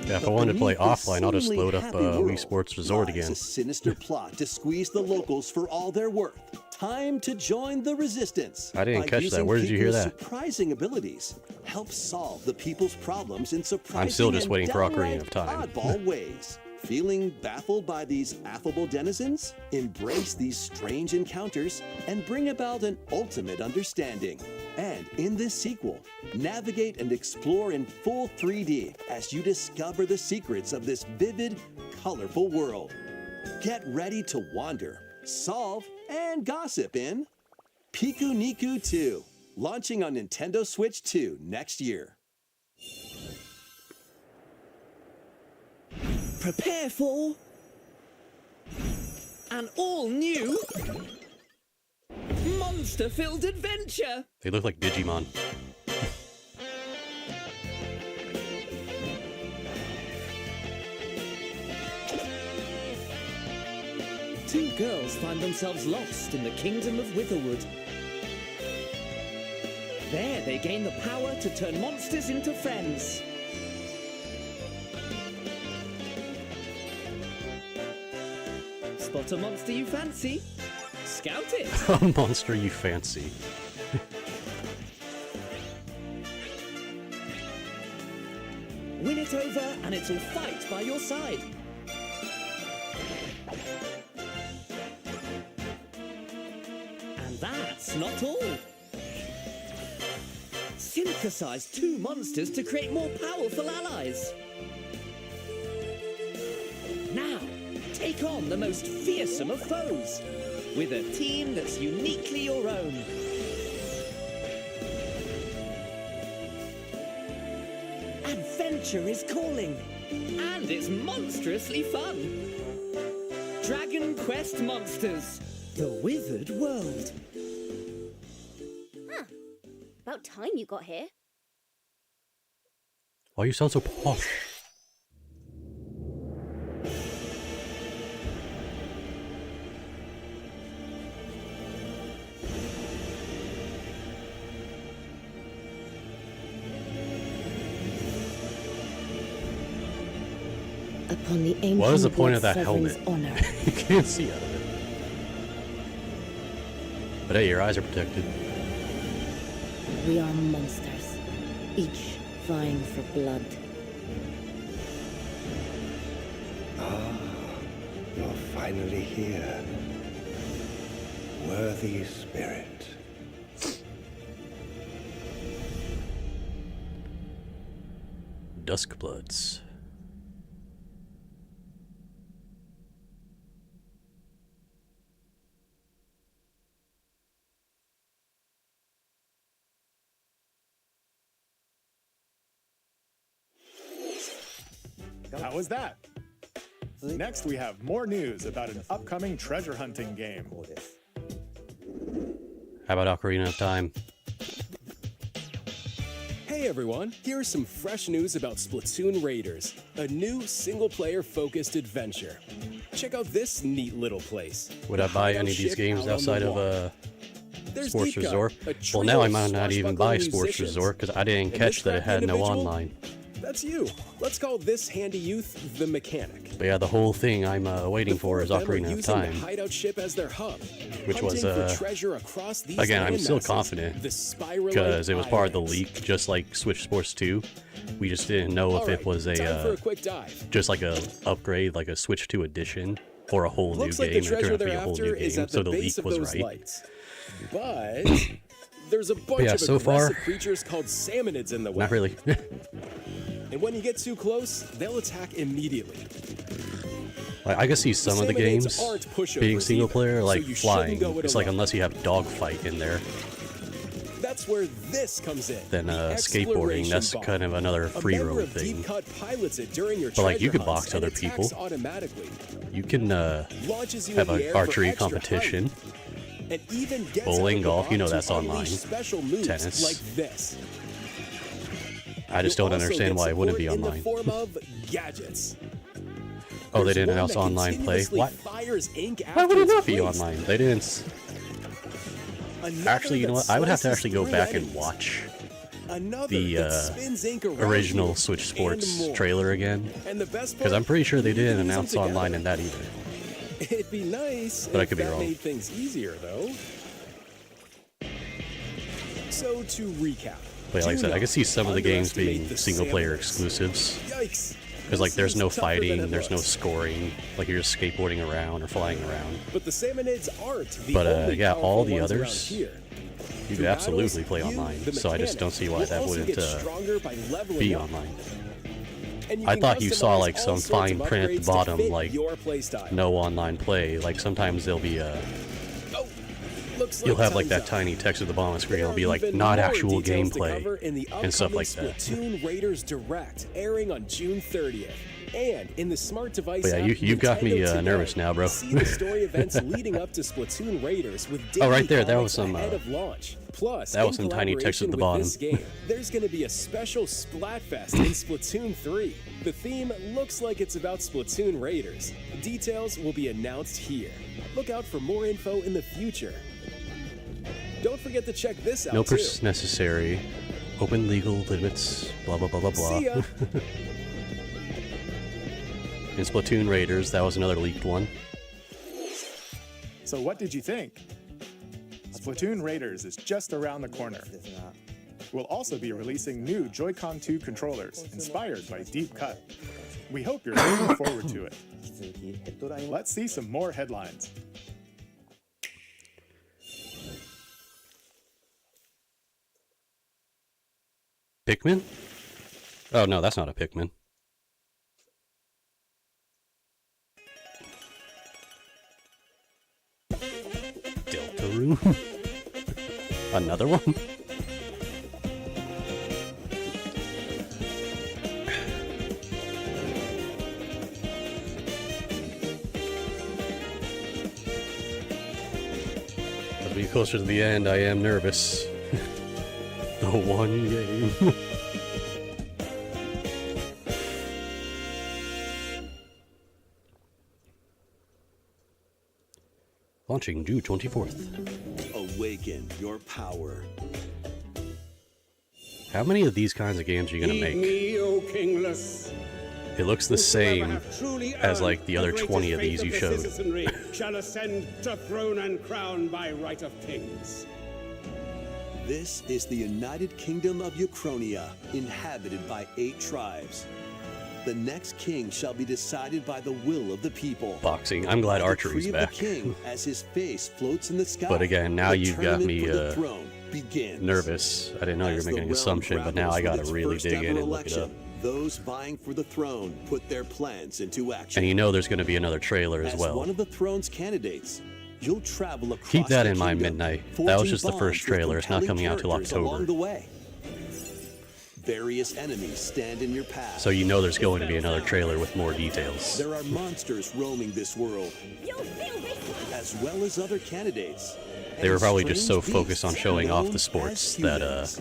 Speaker 1: Yeah, if I wanted to play
Speaker 4: Beneath this
Speaker 1: offline, I'll just
Speaker 4: seemingly
Speaker 1: load up
Speaker 4: happy
Speaker 1: Wii
Speaker 4: world
Speaker 1: Sports Resort
Speaker 4: lies
Speaker 1: again.
Speaker 4: a sinister plot to squeeze the locals for all they're worth. time to join the resistance.
Speaker 1: I didn't
Speaker 4: by
Speaker 1: catch that.
Speaker 4: using
Speaker 1: Where did you hear
Speaker 4: Piku's
Speaker 1: that?
Speaker 4: Surprising abilities help solve the people's problems in surprising
Speaker 1: I'm still just
Speaker 4: and
Speaker 1: waiting for Ocarina
Speaker 4: downright
Speaker 1: of Time.
Speaker 4: oddball ways. Feeling baffled by these affable denizens? Embrace these strange encounters and bring about an ultimate understanding. And in this sequel, navigate and explore in full 3D as you discover the secrets of this vivid, colorful world. Get ready to wander, solve, and gossip in Piku Niku 2, launching on Nintendo Switch 2 next year.
Speaker 16: Prepare for an all-new monster-filled adventure.
Speaker 1: They look like Digimon.
Speaker 16: Two girls find themselves lost in the kingdom of Witherwood. There, they gain the power to turn monsters into friends. Spot a monster you fancy? Scout it!
Speaker 1: A monster you fancy.
Speaker 16: Win it over and it'll fight by your side. And that's not all. Synthesize two monsters to create more powerful allies. Now, take on the most fearsome of foes with a team that's uniquely your own. Adventure is calling, and it's monstrously fun. Dragon Quest Monsters, the Withered World.
Speaker 8: Huh. About time you got here.
Speaker 1: Why you sound so posh?
Speaker 6: Upon the ancient
Speaker 1: What is the point of
Speaker 6: Blood
Speaker 1: that
Speaker 6: Sovereign's
Speaker 1: helmet?
Speaker 6: honor.
Speaker 1: You can't see out of it. But hey, your eyes are protected.
Speaker 6: We are monsters, each vying for blood.
Speaker 17: Ah, you're finally here. Worthy spirit.
Speaker 1: Duskbloods.
Speaker 2: How was that? Next, we have more news about an upcoming treasure hunting game.
Speaker 1: How about Ocarina of Time?
Speaker 10: Hey everyone, here is some fresh news about Splatoon Raiders, a new single-player focused adventure. Check out this neat little place.
Speaker 1: Would I buy any of these games outside of
Speaker 10: There's
Speaker 1: Sports
Speaker 10: Deep Cut,
Speaker 1: Resort?
Speaker 10: a
Speaker 1: Well,
Speaker 10: trio
Speaker 1: now I
Speaker 10: of
Speaker 1: might not even buy Sports
Speaker 10: musicians.
Speaker 1: Resort because I didn't
Speaker 10: And
Speaker 1: catch
Speaker 10: this
Speaker 1: that it had
Speaker 10: crafty
Speaker 1: no
Speaker 10: individual?
Speaker 1: online.
Speaker 10: That's you. Let's call this handy youth the mechanic.
Speaker 1: But yeah, the whole thing I'm waiting for is
Speaker 10: Them are
Speaker 1: Ocarina of
Speaker 10: using
Speaker 1: Time.
Speaker 10: the hideout ship as their hub,
Speaker 1: Which was,
Speaker 10: hunting for treasure across these
Speaker 1: Again, I'm still
Speaker 10: landmasses,
Speaker 1: confident
Speaker 10: the Spiralite
Speaker 1: because it was part of the
Speaker 10: Islands.
Speaker 1: leak, just like Switch Sports 2. We just didn't know if
Speaker 10: Alright,
Speaker 1: it was
Speaker 10: time for
Speaker 1: a
Speaker 10: a quick dive.
Speaker 1: just like a upgrade, like a Switch 2 edition, or a whole
Speaker 10: Looks
Speaker 1: new
Speaker 10: like
Speaker 1: game.
Speaker 10: the
Speaker 1: And it turned
Speaker 10: treasure
Speaker 1: out to be
Speaker 10: they're
Speaker 1: a whole
Speaker 10: after
Speaker 1: new
Speaker 10: is
Speaker 1: game,
Speaker 10: at
Speaker 1: so
Speaker 10: the
Speaker 1: the
Speaker 10: base
Speaker 1: leak
Speaker 10: of
Speaker 1: was
Speaker 10: those
Speaker 1: right.
Speaker 10: lights. But there's a bunch
Speaker 1: yeah,
Speaker 10: of
Speaker 1: so far-
Speaker 10: aggressive creatures called salmonids in the way.
Speaker 1: Not really.
Speaker 10: And when you get too close, they'll attack immediately.
Speaker 1: Like, I can see some of the
Speaker 10: Salmonids
Speaker 1: games
Speaker 10: aren't pushovers
Speaker 1: being single
Speaker 10: either,
Speaker 1: player,
Speaker 10: so
Speaker 1: like
Speaker 10: you shouldn't
Speaker 1: flying.
Speaker 10: go it
Speaker 1: It's like
Speaker 10: alone.
Speaker 1: unless you have dogfight in there,
Speaker 10: That's where this comes in.
Speaker 1: then
Speaker 10: the
Speaker 1: skateboarding. That's
Speaker 10: exploration
Speaker 1: kind of another
Speaker 10: bar.
Speaker 1: free
Speaker 10: A member
Speaker 1: roam
Speaker 10: of Deep
Speaker 1: thing.
Speaker 10: Cut pilots it during your
Speaker 1: But like you
Speaker 10: treasure
Speaker 1: can
Speaker 10: hunts
Speaker 1: box
Speaker 10: and
Speaker 1: other
Speaker 10: attacks
Speaker 1: people.
Speaker 10: automatically.
Speaker 1: You can
Speaker 10: Launches you
Speaker 1: have
Speaker 10: in the
Speaker 1: an
Speaker 10: air for
Speaker 1: archery
Speaker 10: extra
Speaker 1: competition,
Speaker 10: height, and even gets
Speaker 1: bowling,
Speaker 10: out of the
Speaker 1: golf. You know
Speaker 10: box to
Speaker 1: that's online.
Speaker 10: unleash special moves
Speaker 1: Tennis.
Speaker 10: like this.
Speaker 1: I just
Speaker 10: You'll
Speaker 1: don't
Speaker 10: also
Speaker 1: understand
Speaker 10: get
Speaker 1: why it wouldn't be
Speaker 10: support
Speaker 1: online.
Speaker 10: In the form of gadgets.
Speaker 1: Oh, they
Speaker 10: There's
Speaker 1: didn't
Speaker 10: one
Speaker 1: announce
Speaker 10: that
Speaker 1: online play.
Speaker 10: continuously
Speaker 1: What?
Speaker 10: fires ink
Speaker 1: Why would
Speaker 10: after
Speaker 1: it
Speaker 10: it's
Speaker 1: not be
Speaker 10: placed.
Speaker 1: online? They didn't.
Speaker 10: Another
Speaker 1: Actually, you know
Speaker 10: that
Speaker 1: what? I would have to
Speaker 10: slices
Speaker 1: actually go
Speaker 10: through
Speaker 1: back and
Speaker 10: enemies.
Speaker 1: watch
Speaker 10: Another
Speaker 1: the
Speaker 10: that spins ink around
Speaker 1: original
Speaker 10: you,
Speaker 1: Switch
Speaker 10: and
Speaker 1: Sports
Speaker 10: more.
Speaker 1: trailer again,
Speaker 10: And the best
Speaker 1: because
Speaker 10: part,
Speaker 1: I'm pretty sure they
Speaker 10: you can
Speaker 1: didn't
Speaker 10: use them
Speaker 1: announce online
Speaker 10: together.
Speaker 1: in that either.
Speaker 10: It It'd be nice
Speaker 1: But I
Speaker 10: if
Speaker 1: could be
Speaker 10: that
Speaker 1: wrong.
Speaker 10: made things easier, though. So to recap.
Speaker 1: But like I said, I could see some of the games being
Speaker 10: Underestimate the
Speaker 1: single-player
Speaker 10: sailors.
Speaker 1: exclusives.
Speaker 10: Yikes.
Speaker 1: Because like there's no
Speaker 10: This is tougher than
Speaker 1: fighting,
Speaker 10: it
Speaker 1: there's no
Speaker 10: looks.
Speaker 1: scoring. Like you're just skateboarding around or flying around.
Speaker 10: But the Salmonids aren't the
Speaker 1: But
Speaker 10: only
Speaker 1: yeah, all the
Speaker 10: powerful ones around
Speaker 1: others,
Speaker 10: here.
Speaker 1: you
Speaker 10: Through
Speaker 1: could absolutely
Speaker 10: battles,
Speaker 1: play
Speaker 10: you,
Speaker 1: online.
Speaker 10: the
Speaker 1: So I just
Speaker 10: mechanic,
Speaker 1: don't see why
Speaker 10: will
Speaker 1: that
Speaker 10: also
Speaker 1: wouldn't
Speaker 10: get stronger by leveling
Speaker 1: be
Speaker 10: up.
Speaker 1: online.
Speaker 10: And you
Speaker 1: I
Speaker 10: can
Speaker 1: thought you saw
Speaker 10: customize
Speaker 1: like
Speaker 10: all
Speaker 1: some
Speaker 10: sorts
Speaker 1: fine
Speaker 10: of
Speaker 1: print at
Speaker 10: upgrades
Speaker 1: the
Speaker 10: to
Speaker 1: bottom,
Speaker 10: fit
Speaker 1: like
Speaker 10: your playstyle.
Speaker 1: no online play. Like sometimes there'll be
Speaker 10: Looks
Speaker 1: you'll have like
Speaker 10: time's
Speaker 1: that
Speaker 10: up.
Speaker 1: tiny text at the bottom of the screen. It'll be
Speaker 10: There are
Speaker 1: like
Speaker 10: even
Speaker 1: not
Speaker 10: more
Speaker 1: actual
Speaker 10: details to
Speaker 1: gameplay
Speaker 10: cover in the
Speaker 1: and stuff
Speaker 10: upcoming
Speaker 1: like that.
Speaker 10: Splatoon Raiders Direct, airing on June 30th. And in the smart device
Speaker 1: But yeah,
Speaker 10: app,
Speaker 1: you got me
Speaker 10: Nintendo Today,
Speaker 1: nervous now, bro.
Speaker 10: See the story events leading up to Splatoon Raiders with daily
Speaker 1: Oh, right there, that
Speaker 10: comics
Speaker 1: was some,
Speaker 10: ahead of launch. Plus,
Speaker 1: that was
Speaker 10: in
Speaker 1: some tiny text at the
Speaker 10: collaboration with
Speaker 1: bottom.
Speaker 10: This game, there's going to be a special Splatfest in Splatoon 3. The theme looks like it's about Splatoon Raiders. Details will be announced here. Look out for more info in the future. Don't forget to check this out
Speaker 1: No
Speaker 10: too.
Speaker 1: purchase necessary. Open legal limits. Blah blah blah blah blah.
Speaker 10: See ya.
Speaker 1: In Splatoon Raiders, that was another leaked one.
Speaker 2: So what did you think? Splatoon Raiders is just around the corner. We'll also be releasing new Joy-Con 2 controllers inspired by Deep Cut. We hope you're looking forward to it. Let's see some more headlines.
Speaker 1: Pikmin? Oh no, that's not a Pikmin. Deltarune? Another one? As we get closer to the end, I am nervous. The one game. Launching June 24th.
Speaker 4: Awaken your power.
Speaker 1: How many of these kinds of games are you gonna make?
Speaker 18: Me, O kingless.
Speaker 1: It looks the same as like the other 20 of these you showed.
Speaker 18: Citizenry shall ascend to throne and crown by right of kings.
Speaker 4: This is the United Kingdom of Uchronia, inhabited by 8 tribes. The next king shall be decided by the will of the people.
Speaker 1: Boxing. I'm glad
Speaker 4: The
Speaker 1: archery's
Speaker 4: decree
Speaker 1: back.
Speaker 4: of the king, as his face floats in the sky.
Speaker 1: But again, now
Speaker 4: the
Speaker 1: you've got
Speaker 4: tournament
Speaker 1: me
Speaker 4: for the throne begins.
Speaker 1: nervous. I didn't know you were
Speaker 4: As the
Speaker 1: making an
Speaker 4: realm
Speaker 1: assumption, but now I
Speaker 4: grapples
Speaker 1: gotta
Speaker 4: with its
Speaker 1: really
Speaker 4: first
Speaker 1: dig
Speaker 4: ever
Speaker 1: in and look it
Speaker 4: election,
Speaker 1: up.
Speaker 4: Those vying for the throne put their plans into action.
Speaker 1: And you know there's gonna be another trailer as well.
Speaker 4: one of the throne's candidates, you'll travel across
Speaker 1: Keep that
Speaker 4: the
Speaker 1: in mind,
Speaker 4: kingdom,
Speaker 1: Midnight. That was
Speaker 4: forging
Speaker 1: just the first
Speaker 4: bonds with
Speaker 1: trailer. It's not
Speaker 4: compelling
Speaker 1: coming out till
Speaker 4: characters along
Speaker 1: October.
Speaker 4: the way. Various enemies stand in your path.
Speaker 1: So you know there's going to be another trailer with more details.
Speaker 4: There are monsters roaming this world, as well as other candidates.
Speaker 1: They were
Speaker 4: and
Speaker 1: probably just so
Speaker 4: strange
Speaker 1: focused on
Speaker 4: beasts
Speaker 1: showing off
Speaker 4: known
Speaker 1: the sports
Speaker 4: as
Speaker 1: that
Speaker 4: humans.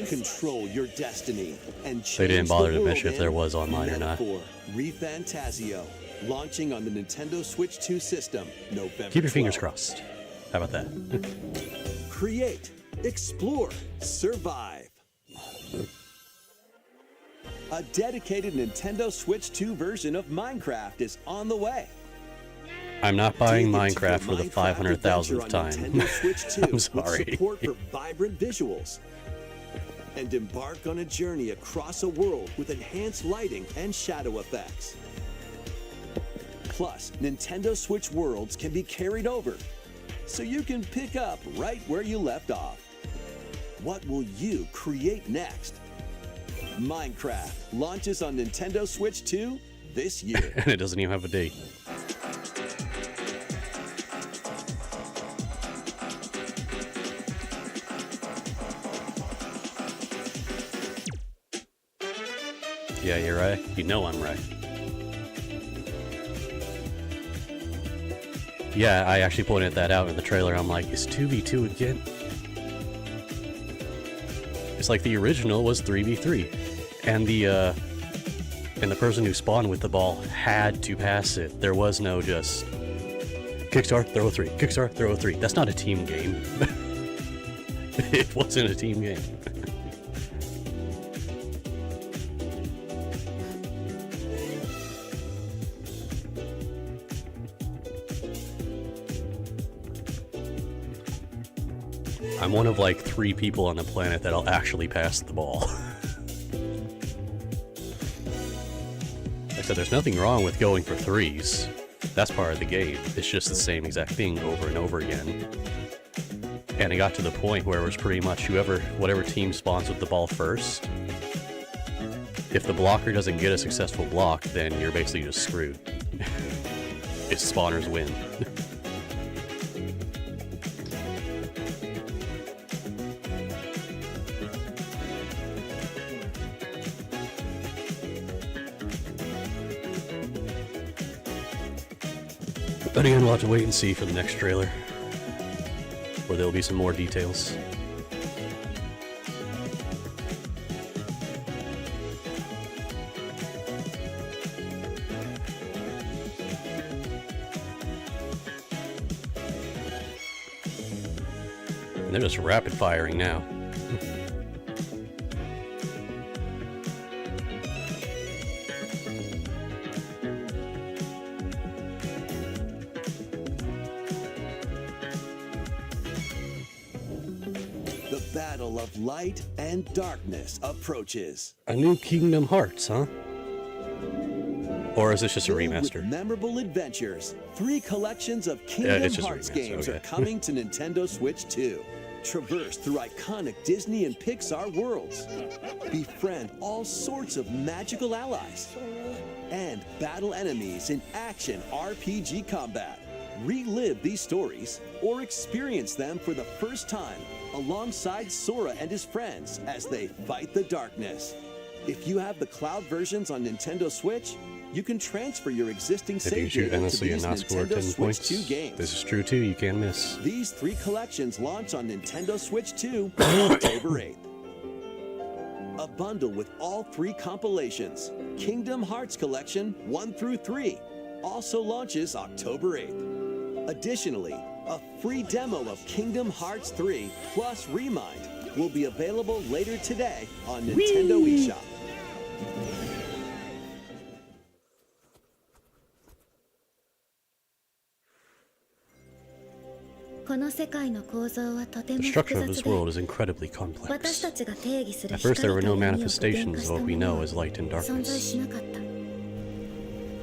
Speaker 4: Control your destiny and
Speaker 1: they didn't
Speaker 4: change
Speaker 1: bother
Speaker 4: the
Speaker 1: to
Speaker 4: world
Speaker 1: mention if there
Speaker 4: in
Speaker 1: was online or not.
Speaker 4: Metaphor ReFantasio, launching on the Nintendo Switch 2 system November
Speaker 1: Keep your fingers
Speaker 4: 12th.
Speaker 1: crossed. How about that?
Speaker 4: Create, explore, survive. A dedicated Nintendo Switch 2 version of Minecraft is on the way.
Speaker 1: I'm not buying
Speaker 4: Dig into
Speaker 1: Minecraft for the
Speaker 4: Minecraft
Speaker 1: 500,000th
Speaker 4: adventure on
Speaker 1: time.
Speaker 4: Nintendo Switch 2
Speaker 1: I'm
Speaker 4: with
Speaker 1: sorry.
Speaker 4: support for vibrant visuals. And embark on a journey across a world with enhanced lighting and shadow effects. Plus, Nintendo Switch worlds can be carried over, so you can pick up right where you left off. What will you create next? Minecraft launches on Nintendo Switch 2 this year.
Speaker 1: And it doesn't even have a date. Yeah, you're right. You know I'm right. Yeah, I actually pointed that out in the trailer. I'm like, is 2v2 again? It's like the original was 3v3. And the person who spawned with the ball had to pass it. There was no just kickstart, throw a 3, kickstart, throw a 3. That's not a team game. It wasn't a team game. I'm one of like 3 people on the planet that'll actually pass the ball. Like I said, there's nothing wrong with going for 3s. That's part of the game. It's just the same exact thing over and over again. And it got to the point where it was pretty much whatever team spawns with the ball first. If the blocker doesn't get a successful block, then you're basically just screwed. Its spawners win. But again, we'll have to wait and see for the next trailer, where there'll be some more details. And they're just rapid firing now.
Speaker 4: The battle of light and darkness approaches.
Speaker 1: A new Kingdom Hearts, huh? Or is this just a
Speaker 4: Filled
Speaker 1: remaster?
Speaker 4: with memorable adventures. 3 collections of
Speaker 1: Yeah,
Speaker 4: Kingdom
Speaker 1: it's just a
Speaker 4: Hearts
Speaker 1: remaster,
Speaker 4: games are
Speaker 1: okay.
Speaker 4: coming to Nintendo Switch 2. Traverse through iconic Disney and Pixar worlds. Befriend all sorts of magical allies. And battle enemies in action RPG combat. Relive these stories or experience them for the first time alongside Sora and his friends as they fight the darkness. If you have the cloud versions on Nintendo Switch, you can transfer your existing
Speaker 1: If you
Speaker 4: save
Speaker 1: shoot
Speaker 4: data to
Speaker 1: endlessly and
Speaker 4: these
Speaker 1: not score
Speaker 4: Nintendo
Speaker 1: 10
Speaker 4: Switch
Speaker 1: points,
Speaker 4: 2 games.
Speaker 1: this is true too, you can't miss.
Speaker 4: These 3 collections launch on Nintendo Switch 2 on October 8th. A bundle with all 3 compilations, Kingdom Hearts Collection 1 through 3, also launches October 8th. Additionally, a free demo of Kingdom Hearts 3 plus Remind will be available later today on Nintendo eShop.
Speaker 8: この世界の構造はとても
Speaker 1: The
Speaker 8: 複
Speaker 1: structure of
Speaker 8: 雑
Speaker 1: this
Speaker 8: で
Speaker 1: world is incredibly
Speaker 8: 私
Speaker 1: complex.
Speaker 8: たちが定義する
Speaker 1: At first, there were
Speaker 8: 光
Speaker 1: no
Speaker 8: と闇を具現
Speaker 1: manifestations
Speaker 8: 化
Speaker 1: of
Speaker 8: した
Speaker 1: what
Speaker 8: も
Speaker 1: we
Speaker 8: の
Speaker 1: know
Speaker 8: は
Speaker 1: as light and
Speaker 8: 存在
Speaker 1: darkness.
Speaker 8: しなかった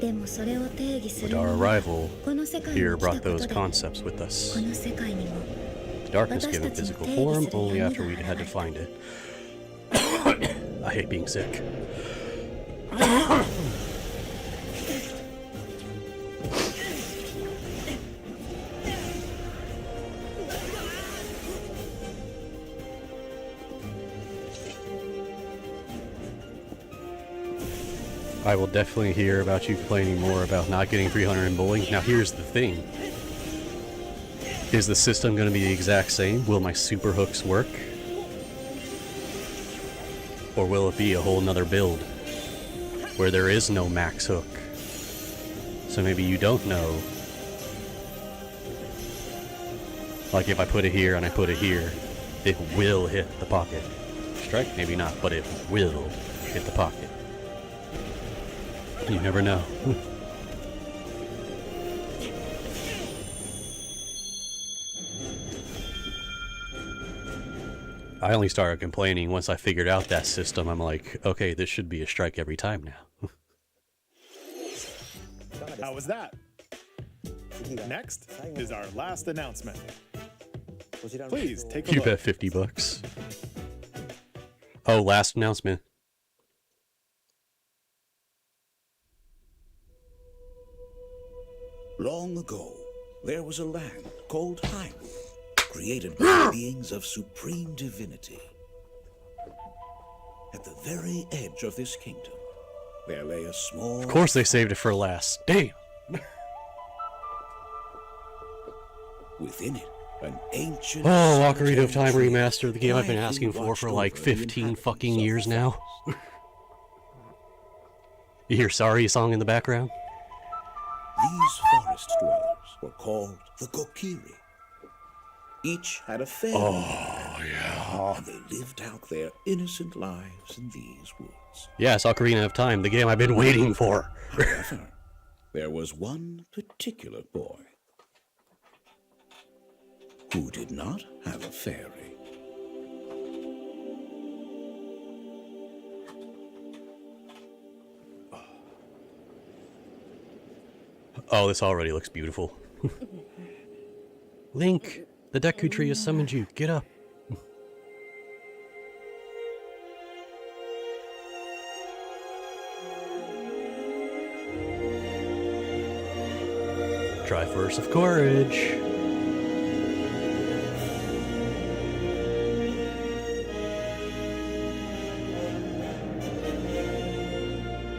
Speaker 8: でもそれを定義す
Speaker 1: But
Speaker 8: るの
Speaker 1: our
Speaker 8: は
Speaker 1: arrival
Speaker 8: この世界
Speaker 1: here
Speaker 8: に来た
Speaker 1: brought
Speaker 8: こと
Speaker 1: those
Speaker 8: で
Speaker 1: concepts with us.
Speaker 8: この世界にも
Speaker 1: The darkness
Speaker 8: 私
Speaker 1: given
Speaker 8: たちの
Speaker 1: physical
Speaker 8: 定
Speaker 1: form
Speaker 8: 義する
Speaker 1: only
Speaker 8: 闇
Speaker 1: after
Speaker 8: が
Speaker 1: we
Speaker 8: 現
Speaker 1: had to
Speaker 8: れ
Speaker 1: find it. I hate being sick. I will definitely hear about you complaining more about not getting 300 in bowling. Now here's the thing. Is the system going to be the exact same? Will my super hooks work? Or will it be a whole nother build where there is no max hook? So maybe you don't know. Like if I put it here and I put it here, it will hit the pocket. Strike, maybe not, but it will hit the pocket. You never know. I only started complaining once I figured out that system. I'm like, okay, this should be a strike every time now.
Speaker 2: How was that? Next is our last announcement. Please take a
Speaker 1: You
Speaker 2: look.
Speaker 1: bet 50 bucks. Oh, last announcement.
Speaker 9: Long ago, there was a land called Hyrule, created by beings of supreme divinity. At the very edge of this kingdom, there lay a small...
Speaker 1: Of course they saved it for last. Damn.
Speaker 9: Within it, an ancient...
Speaker 1: Oh, Ocarina of Time Remaster, the game I've been asking for like 15 fucking years now. You hear Sorry song in the background?
Speaker 9: These forest dwellers were called the Kokiri. Each had a family.
Speaker 1: Oh, yeah.
Speaker 9: And they lived out their innocent lives in these woods.
Speaker 1: Yes, Ocarina of Time, the game I've been waiting for.
Speaker 9: However, there was one particular boy Who did not have a fairy?
Speaker 1: Oh, this already looks beautiful. Link, the Deku Tree has summoned you. Get up. Triforce of Courage.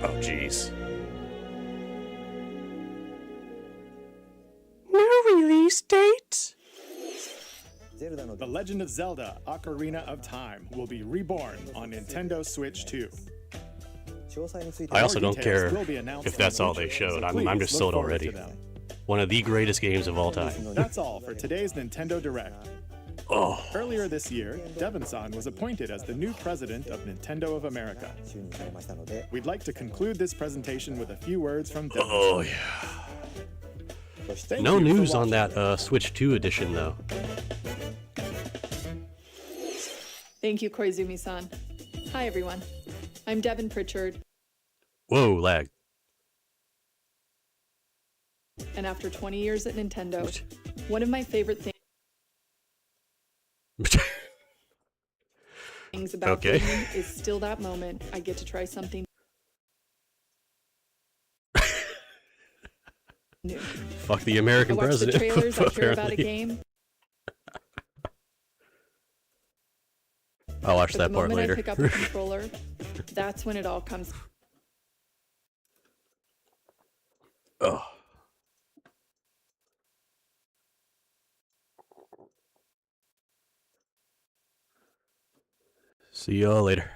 Speaker 1: Oh, jeez.
Speaker 2: New release date? The Legend of Zelda Ocarina of Time will be reborn on Nintendo Switch 2.
Speaker 1: I also
Speaker 2: More
Speaker 1: don't care
Speaker 2: details will be announced
Speaker 1: if that's
Speaker 2: in the
Speaker 1: all they
Speaker 2: future,
Speaker 1: showed.
Speaker 2: so
Speaker 1: I'm
Speaker 2: please
Speaker 1: just
Speaker 2: look
Speaker 1: sold
Speaker 2: forward
Speaker 1: already.
Speaker 2: to them.
Speaker 1: One of the greatest games of all time.
Speaker 2: That's all for today's Nintendo Direct.
Speaker 1: Oh.
Speaker 2: Earlier this year, Devon-san was appointed as the new president of Nintendo of America. We'd like to conclude this presentation with a few words from Devon-san.
Speaker 1: Oh, yeah.
Speaker 2: Thank
Speaker 1: No
Speaker 2: you for
Speaker 1: news on
Speaker 2: watching.
Speaker 1: that Switch 2 edition, though.
Speaker 19: Thank you, Koizumi-san. Hi, everyone. I'm Devin Pritchard,
Speaker 1: Whoa, lag.
Speaker 19: and after 20 years at Nintendo, one of my favorite things about
Speaker 1: Okay.
Speaker 19: gaming is still that moment I get to try something new.
Speaker 1: Fuck the American
Speaker 19: I watch
Speaker 1: president.
Speaker 19: the trailers, I hear about a
Speaker 1: apparently.
Speaker 19: game.
Speaker 1: I'll watch
Speaker 19: But
Speaker 1: that
Speaker 19: the
Speaker 1: part
Speaker 19: moment
Speaker 1: later.
Speaker 19: I pick up the controller, that's when it all comes.
Speaker 1: Oh. See y'all later.